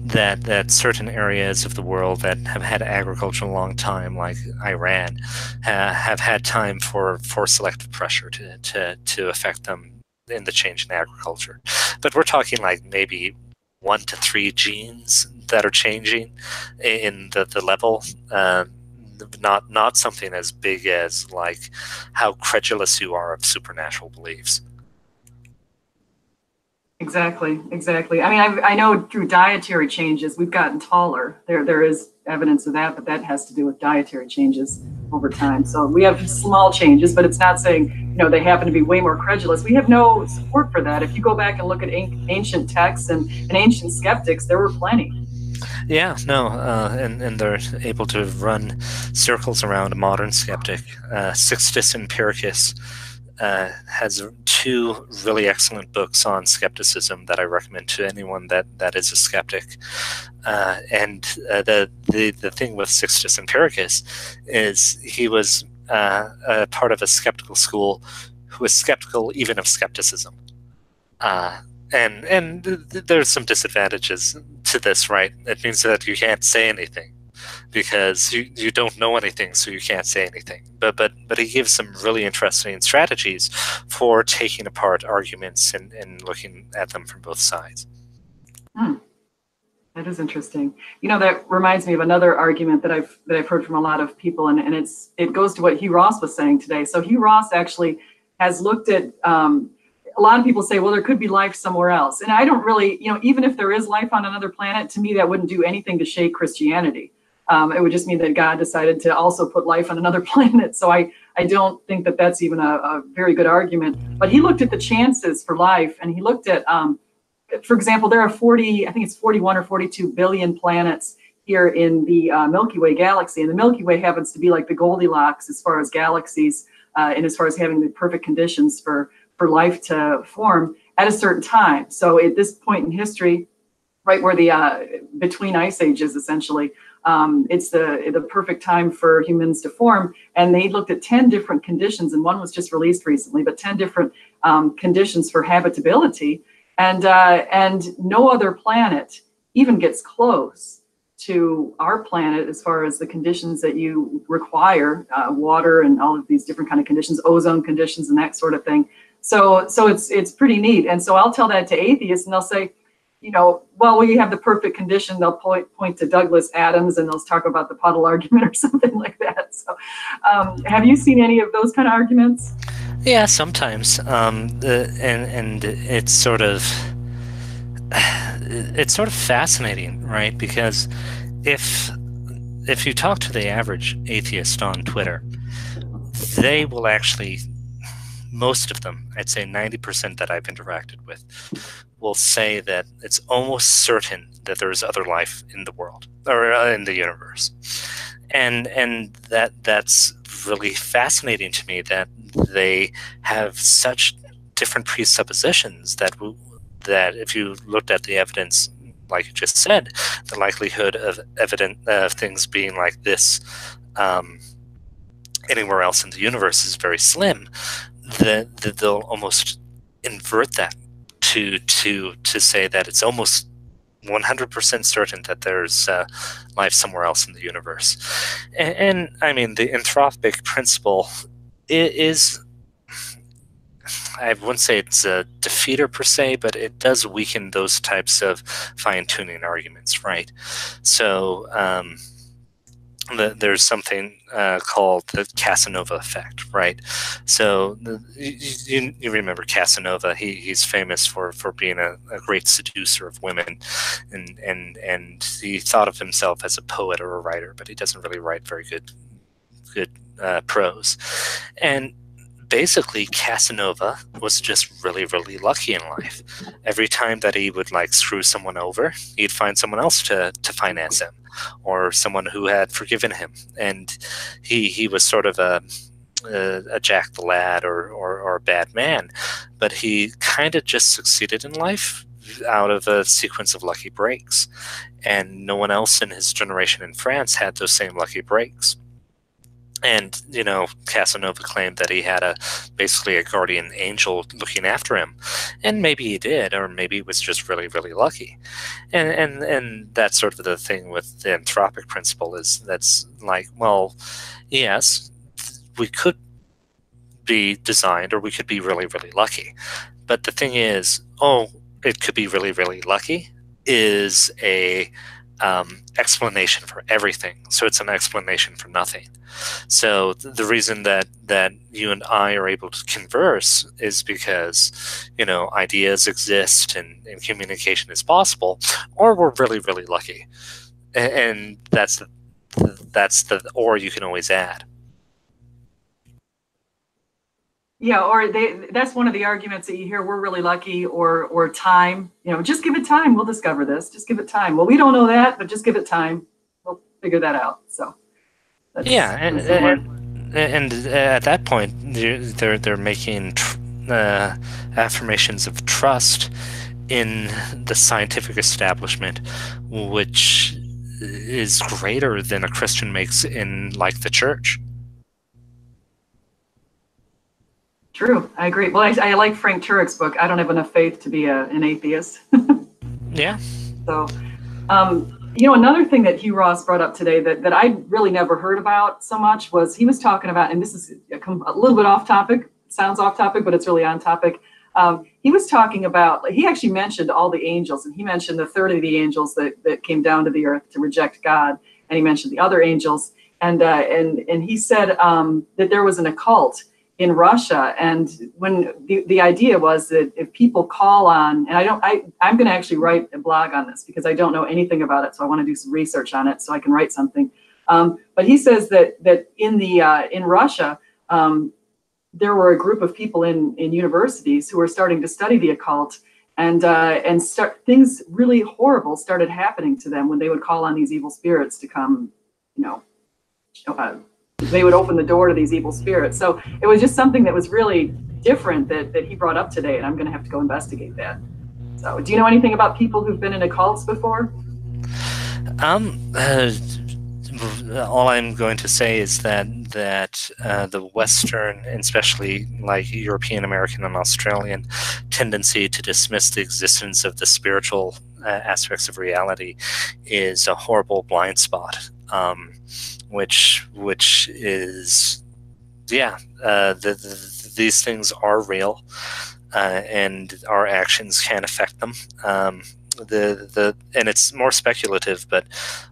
that certain areas of the world that have had agriculture a long time, like Iran, have had time for selective pressure to affect them in the change in agriculture. But we're talking like maybe 1 to 3 genes that are changing in the level. Not something as big as like how credulous you are of supernatural beliefs. Exactly. I mean, I know through dietary changes we've gotten taller. There is evidence of that, but that has to do with dietary changes over time. So we have small changes, but it's not saying they happen to be way more credulous. We have no support for that. If you go back and look at ancient texts and ancient skeptics, there were plenty. Yeah, no, and they're able to run circles around a modern skeptic. Sixtus Empiricus has 2 really excellent books on skepticism that I recommend to anyone that is a skeptic. And the thing with Sixtus Empiricus is he was a part of a skeptical school who was skeptical even of skepticism. And there's some disadvantages to this, right? It means that you can't say anything because you don't know anything, so you can't say anything. But he gives some really interesting strategies for taking apart arguments and looking at them from both sides. That is interesting. That reminds me of another argument that I've heard from a lot of people, and it goes to what Hugh Ross was saying today. So Hugh Ross actually has looked at a lot of people say, well, there could be life somewhere else. And I don't really, even if there is life on another planet, to me, that wouldn't do anything to shake Christianity. It would just mean that God decided to also put life on another planet. So I don't think that that's even a very good argument. But he looked at the chances for life, and he looked at, for example, there are 41 or 42 billion planets here in the Milky Way galaxy. And the Milky Way happens to be like the Goldilocks as far as galaxies and as far as having the perfect conditions for life to form at a certain time. So at this point in history, right where the between ice ages, essentially, it's the perfect time for humans to form. And they looked at 10 different conditions, and one was just released recently, but 10 different conditions for habitability. And no other planet even gets close to our planet as far as the conditions that you require, water and all of these different kind of conditions, ozone conditions and that sort of thing. So it's pretty neat. And so I'll tell that to atheists, and they'll say, well, you have the perfect condition. They'll point to Douglas Adams, and they'll talk about the puddle argument or something like that. So have you seen any of those kind of arguments? Yeah, sometimes. And it's sort of fascinating, right? Because if you talk to the average atheist on Twitter, they will actually, most of them, I'd say 90% that I've interacted with, will say that it's almost certain that there is other life in the world or in the universe, and that's really fascinating to me that they have such different presuppositions that if you looked at the evidence, like you just said, the likelihood of things being like this anywhere else in the universe is very slim. That they'll almost invert that to say that it's almost 100% certain that there's life somewhere else in the universe. And I mean, the anthropic principle is, I wouldn't say it's a defeater per se, but it does weaken those types of fine-tuning arguments, right? So there's something called the Casanova effect, right? So you remember Casanova? He's famous for being a great seducer of women, and he thought of himself as a poet or a writer, but he doesn't really write very good prose. And basically, Casanova was just really, really lucky in life. Every time that he would like screw someone over, he'd find someone else to finance him, or someone who had forgiven him. And he was sort of a Jack the Lad or a bad man, but he kind of just succeeded in life out of a sequence of lucky breaks. And no one else in his generation in France had those same lucky breaks. And, Casanova claimed that he had basically a guardian angel looking after him. And maybe he did, or maybe he was just really, really lucky. And that's sort of the thing with the anthropic principle is that's like, well, yes, we could be designed or we could be really, really lucky. But the thing is, it could be really, really lucky is a explanation for everything. So it's an explanation for nothing. So the reason that you and I are able to converse is because, ideas exist and communication is possible, or we're really, really lucky. And that's the or you can always add. Yeah, or that's one of the arguments that you hear, we're really lucky, or time, just give it time, we'll discover this, just give it time. Well, we don't know that, but just give it time, we'll figure that out. So yeah, and at that point they're making affirmations of trust in the scientific establishment, which is greater than a Christian makes in like the church. True, I agree. Well, I like Frank Turek's book. I don't have enough faith to be an atheist. Yeah. So, another thing that Hugh Ross brought up today that I really never heard about so much was he was talking about, and this is a little bit off topic, sounds off topic, but it's really on topic. He was talking about, he actually mentioned all the angels, and he mentioned the third of the angels that came down to the earth to reject God, and he mentioned the other angels, and he said that there was an occult in Russia, and when the idea was that if people call on, and I'm going to actually write a blog on this because I don't know anything about it, so I want to do some research on it so I can write something. But he says that in Russia, there were a group of people in universities who were starting to study the occult, and things really horrible started happening to them when they would call on these evil spirits to come, they would open the door to these evil spirits. So it was just something that was really different that he brought up today, and I'm going to have to go investigate that. So do you know anything about people who've been in occults before? All I'm going to say is that the Western, and especially like European, American, and Australian tendency to dismiss the existence of the spiritual aspects of reality is a horrible blind spot. Which is, these things are real, and our actions can affect them. And it's more speculative, but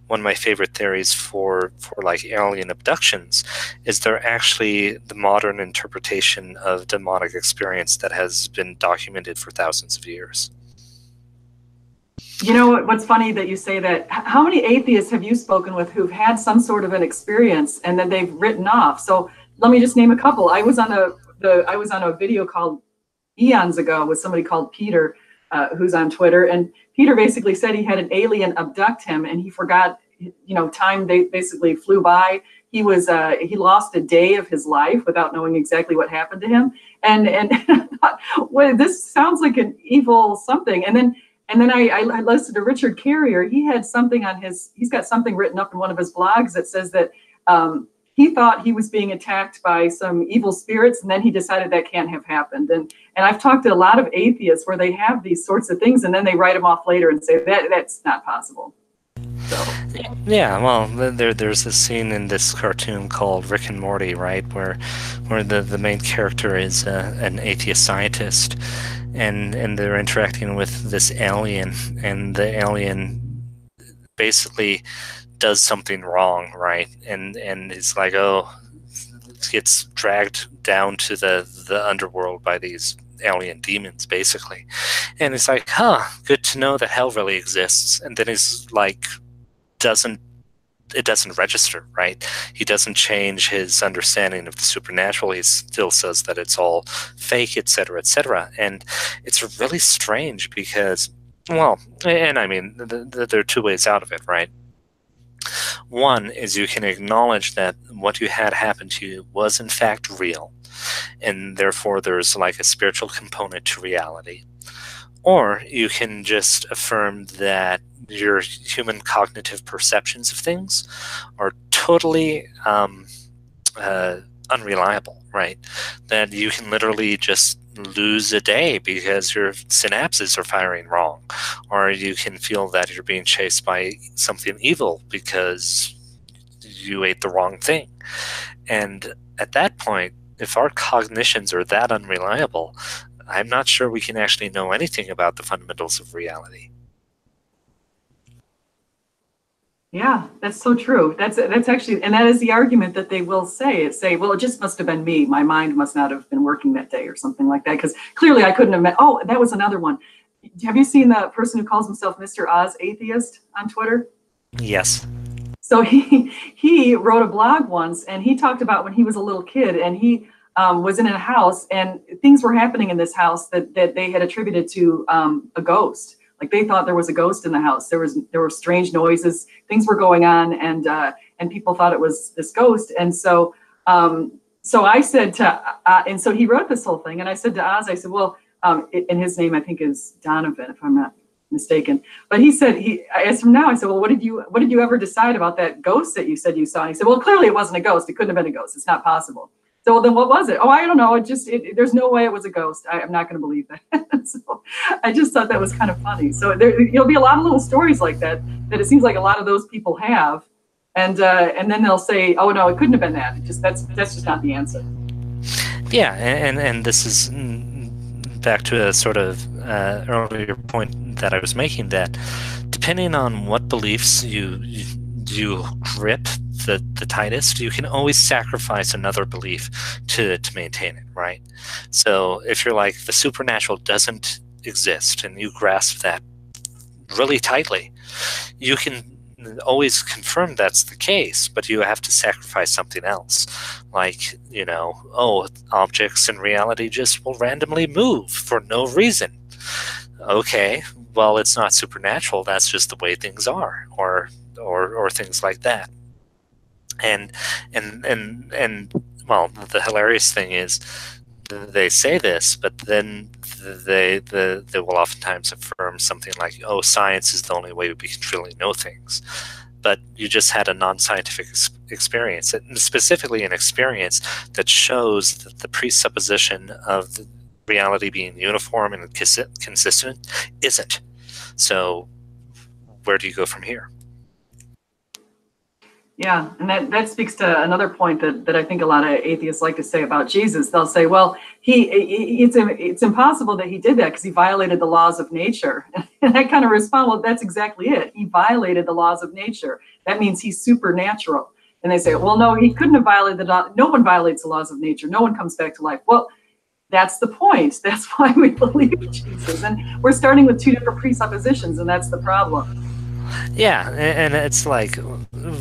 one of my favorite theories for like alien abductions is they're actually the modern interpretation of demonic experience that has been documented for thousands of years. You know what's funny that you say that? How many atheists have you spoken with who've had some sort of an experience and then they've written off? So let me just name a couple. I was on a video called eons ago with somebody called Peter, who's on Twitter, and Peter basically said he had an alien abduct him, and he forgot. Time basically flew by. He lost a day of his life without knowing exactly what happened to him, and I thought, well, this sounds like an evil something, and then I listened to Richard Carrier. He had something he's got something written up in one of his blogs that says that he thought he was being attacked by some evil spirits, and then he decided that can't have happened. And I've talked to a lot of atheists where they have these sorts of things, and then they write them off later and say that's not possible. So. Yeah, well, there's a scene in this cartoon called Rick and Morty, right, where the main character is an atheist scientist, and they're interacting with this alien, and the alien basically does something wrong, right? And it's like, oh, gets dragged down to the underworld by these alien demons, basically. And it's like, good to know that hell really exists. And then he's like, it doesn't register, right? He doesn't change his understanding of the supernatural. He still says that it's all fake, etc., etc. And it's really strange because, well, and I mean, there are two ways out of it, right? One is you can acknowledge that what you had happen to you was in fact real, and therefore there's like a spiritual component to reality. Or you can just affirm that your human cognitive perceptions of things are totally unreliable, right? That you can literally just lose a day because your synapses are firing wrong, or you can feel that you're being chased by something evil because you ate the wrong thing. And at that point, if our cognitions are that unreliable, I'm not sure we can actually know anything about the fundamentals of reality. Yeah, that's so true. That's actually, and that is the argument that they will say. Well, it just must have been me. My mind must not have been working that day or something like that, because clearly I couldn't have met. Oh, that was another one. Have you seen the person who calls himself Mr. Oz Atheist on Twitter? Yes. So he wrote a blog once, and he talked about when he was a little kid, and he was in a house, and things were happening in this house that they had attributed to a ghost. Like they thought there was a ghost in the house. There were strange noises, things were going on, and people thought it was this ghost. And so I said to, and so he wrote this whole thing, and I said to Oz, I said, well, and his name I think is Donovan, if I'm not mistaken. But he said, I asked him now, I said, well, what did you ever decide about that ghost that you said you saw? And he said, well, clearly it wasn't a ghost. It couldn't have been a ghost. It's not possible. So then what was it? Oh, I don't know. There's no way it was a ghost. I'm not going to believe that. So I just thought that was kind of funny. So there'll be a lot of little stories like that it seems like a lot of those people have. And then they'll say, oh, no, it couldn't have been that. That's just not the answer. Yeah. And this is back to a sort of earlier point that I was making, that depending on what beliefs you grip the tightest, you can always sacrifice another belief to maintain it, right? So if you're like, the supernatural doesn't exist, and you grasp that really tightly, you can always confirm that's the case, but you have to sacrifice something else. Like, objects in reality just will randomly move for no reason. Okay, well, it's not supernatural, that's just the way things are, or things like that. And well, the hilarious thing is they say this, but then they will oftentimes affirm something like, oh, science is the only way we can truly know things. But you just had a non-scientific experience, and specifically an experience that shows that the presupposition of the reality being uniform and consistent isn't. So where do you go from here? Yeah, and that speaks to another point that I think a lot of atheists like to say about Jesus. They'll say, well, it's impossible that he did that because he violated the laws of nature. And I kind of respond, well, that's exactly it. He violated the laws of nature. That means he's supernatural. And they say, well, no, he couldn't have violated the law. No one violates the laws of nature. No one comes back to life. Well, that's the point. That's why we believe in Jesus. And we're starting with two different presuppositions, and that's the problem. Yeah, and it's like,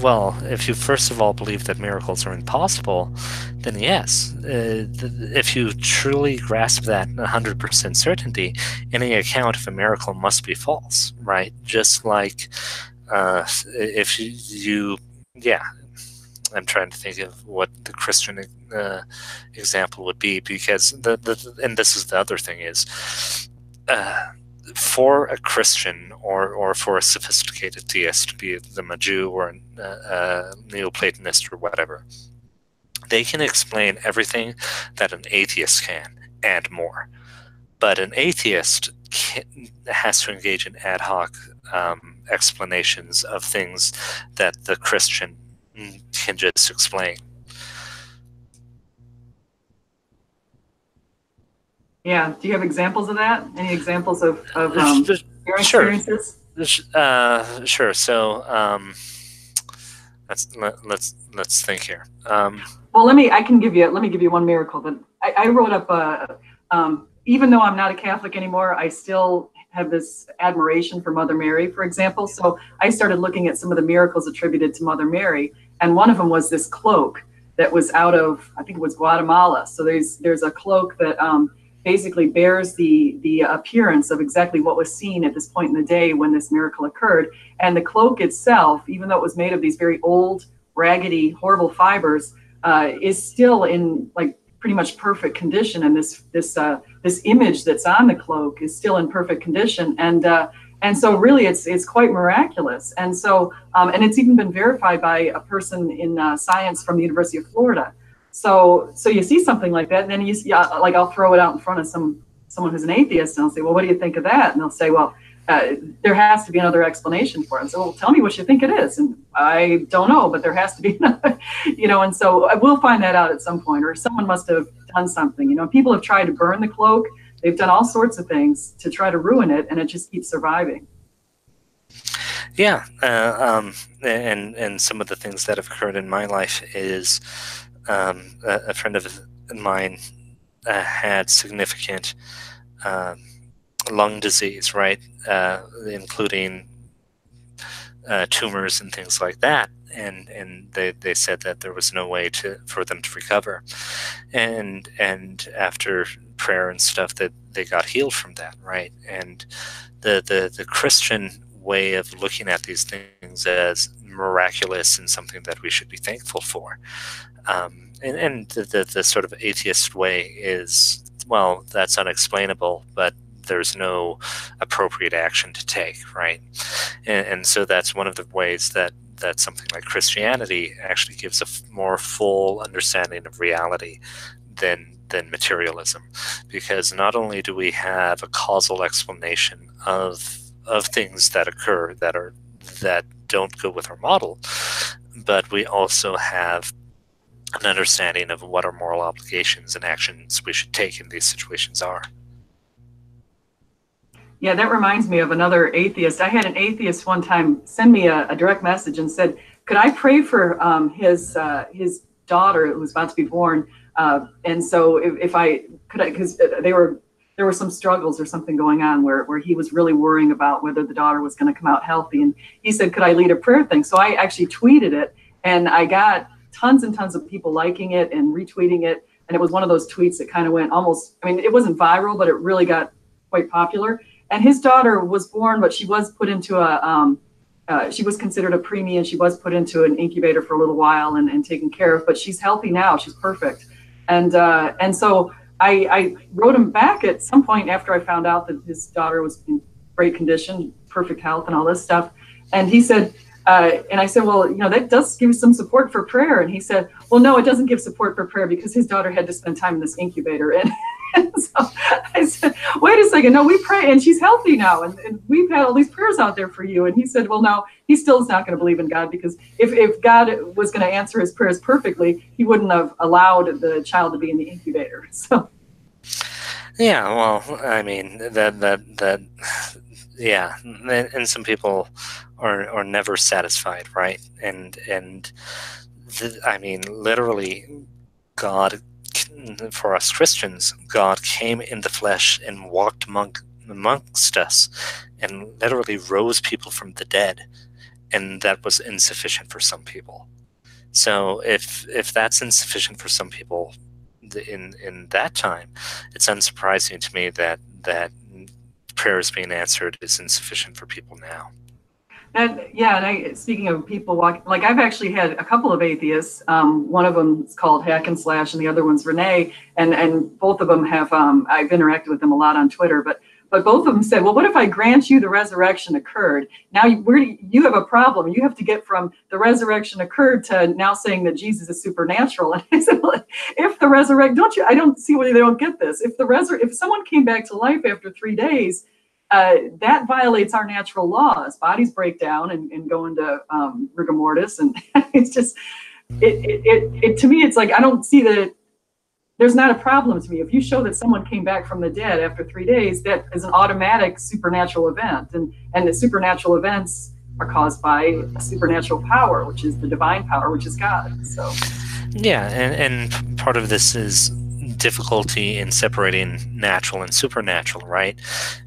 well, if you first of all believe that miracles are impossible, then yes. If you truly grasp that 100% certainty, any account of a miracle must be false, right? Just like if you I'm trying to think of what the Christian example would be, because and this is the other thing is, for a Christian or for a sophisticated theist, be it them a Jew or a Neoplatonist or whatever, they can explain everything that an atheist can and more. But an atheist has to engage in ad hoc explanations of things that the Christian can just explain. Yeah. Do you have examples of that? Any examples of your experiences? Sure. So, Let's think here. Well, let me give you one miracle that I wrote up. Even though I'm not a Catholic anymore, I still have this admiration for Mother Mary, for example. So I started looking at some of the miracles attributed to Mother Mary, and one of them was this cloak that was out of, I think it was Guatemala. So there's a cloak that basically bears the appearance of exactly what was seen at this point in the day when this miracle occurred. And the cloak itself, even though it was made of these very old, raggedy, horrible fibers, is still in like pretty much perfect condition. And this image that's on the cloak is still in perfect condition. And so really it's quite miraculous. And so, and it's even been verified by a person in science from the University of Florida. So you see something like that, and then you see, like I'll throw it out in front of someone who's an atheist, and I'll say, well, what do you think of that? And they'll say, well, there has to be another explanation for it. So, well, tell me what you think it is. And I don't know, but there has to be another, and so I will find that out at some point, or someone must have done something. People have tried to burn the cloak. They've done all sorts of things to try to ruin it, and it just keeps surviving. Yeah, and some of the things that have occurred in my life is a friend of mine had significant lung disease, right, including tumors and things like that, and they said that there was no way for them to recover, and after prayer and stuff that they got healed from that, right? And the Christian way of looking at these things as miraculous and something that we should be thankful for, and the sort of atheist way is, well, that's unexplainable, but there's no appropriate action to take, right? And so that's one of the ways that something like Christianity actually gives a more full understanding of reality than materialism, because not only do we have a causal explanation of things that occur that don't go with our model, but we also have an understanding of what our moral obligations and actions we should take in these situations are. Yeah, that reminds me of another atheist. I had an atheist one time send me a direct message and said, could I pray for his daughter who was about to be born? And so if I could, because there were some struggles or something going on where he was really worrying about whether the daughter was going to come out healthy. And he said, could I lead a prayer thing? So I actually tweeted it, and I got tons and tons of people liking it and retweeting it. And it was one of those tweets that kind of went almost, I mean, it wasn't viral, but it really got quite popular. And his daughter was born, but she was put into she was considered a preemie, and she was put into an incubator for a little while and taken care of, but she's healthy now. She's perfect. And so I wrote him back at some point after I found out that his daughter was in great condition, perfect health and all this stuff. And he said, and I said, well, that does give some support for prayer. And he said, well, no, it doesn't give support for prayer because his daughter had to spend time in this incubator. And so I said, wait a second, no, we pray and she's healthy now. And we've had all these prayers out there for you. And he said, well, no, he still is not going to believe in God, because if God was going to answer his prayers perfectly, he wouldn't have allowed the child to be in the incubator. So. Yeah, well, I mean, yeah, and some people are never satisfied, right? And I mean, literally, God, for us Christians, God came in the flesh and walked amongst us and literally rose people from the dead, and that was insufficient for some people. So if that's insufficient for some people in that time, it's unsurprising to me that prayers being answered is insufficient for people now. And speaking of people walking, like I've actually had a couple of atheists. One of them is called Hack and Slash, and the other one's Renee. And both of them have, I've interacted with them a lot on Twitter, but both of them said, well, what if I grant you the resurrection occurred? Now you have a problem. You have to get from the resurrection occurred to now saying that Jesus is supernatural. And I said, well, if the resurrection, I don't see why they don't get this. If someone came back to life after 3 days, that violates our natural laws. Bodies break down and go into rigor mortis, and it's just it to me. It's like I don't see that. There's not a problem to me if you show that someone came back from the dead after 3 days. That is an automatic supernatural event, and the supernatural events are caused by a supernatural power, which is the divine power, which is God. So yeah, and part of this is difficulty in separating natural and supernatural, right?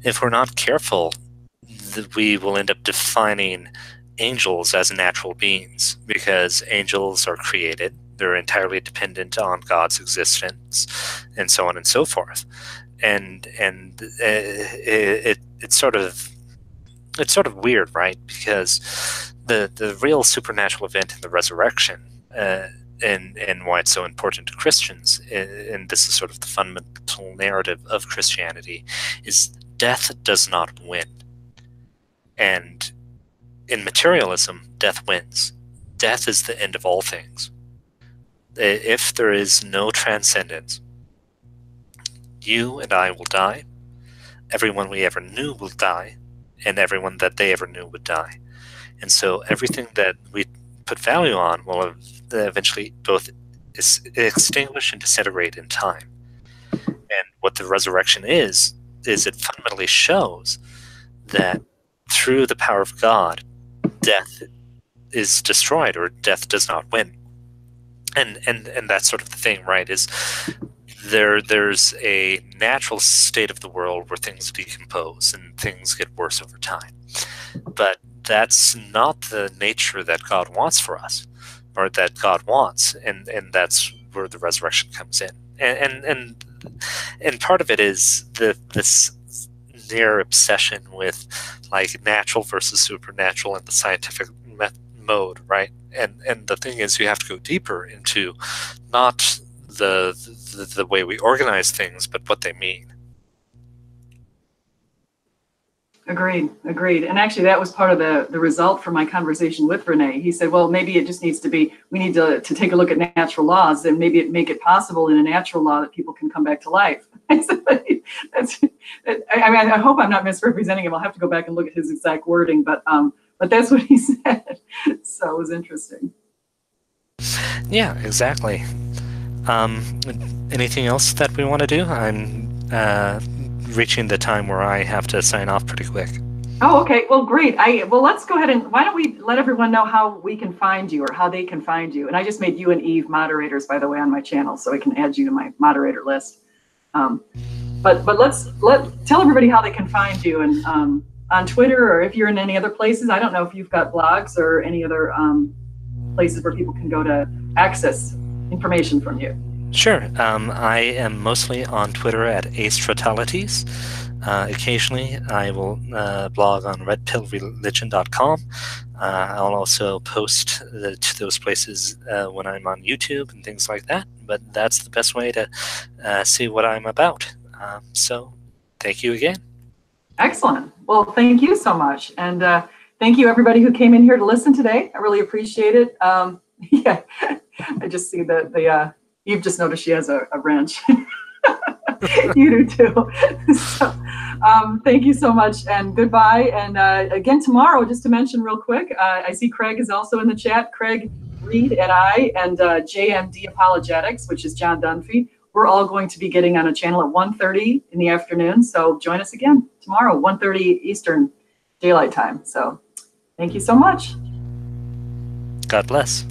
If we're not careful, we will end up defining angels as natural beings, because angels are created, they're entirely dependent on God's existence, and so on and so forth. And it's sort of weird, right? Because the real supernatural event in the resurrection, and why it's so important to Christians, and this is sort of the fundamental narrative of Christianity, is death does not win. And in materialism, death wins. Death is the end of all things. If there is no transcendence, you and I will die, everyone we ever knew will die, and everyone that they ever knew would die. And so everything that we put value on will eventually both extinguish and disintegrate in time. And what the resurrection is it fundamentally shows that through the power of God, death is destroyed, or death does not win. And that's sort of the thing, right? Is there's a natural state of the world where things decompose and things get worse over time. But that's not the nature that God wants for us, or that God wants, and that's where the resurrection comes in. And part of it is this near obsession with like natural versus supernatural in the scientific mode, right? And the thing is, you have to go deeper into not the way we organize things, but what they mean. Agreed. And actually, that was part of the result from my conversation with Renee. He said, well, maybe it just needs to be, we need to take a look at natural laws, and maybe make it possible in a natural law that people can come back to life. I said, I hope I'm not misrepresenting him. I'll have to go back and look at his exact wording, but that's what he said. So it was interesting. Yeah, exactly. Anything else that we want to do? I'm reaching the time where I have to sign off pretty quick. Oh, okay. Well, great. Well, let's go ahead and why don't we let everyone know how we can find you, or how they can find you. And I just made you and Eve moderators, by the way, on my channel, so I can add you to my moderator list. But tell everybody how they can find you, and on Twitter, or if you're in any other places. I don't know if you've got blogs or any other places where people can go to access information from you. Sure. I am mostly on Twitter at Astratalities. Occasionally, I will blog on redpillreligion.com. I'll also post to those places when I'm on YouTube and things like that. But that's the best way to see what I'm about. So thank you again. Excellent. Well, thank you so much. And thank you, everybody who came in here to listen today. I really appreciate it. Yeah, I just see that you've just noticed she has a wrench. You do too. So, thank you so much, and goodbye. And again, tomorrow, just to mention real quick, I see Craig is also in the chat. Craig Reed and I, and JMD Apologetics, which is John Dunphy. We're all going to be getting on a channel at 1:30 in the afternoon. So join us again tomorrow, 1:30 Eastern Daylight Time. So thank you so much. God bless.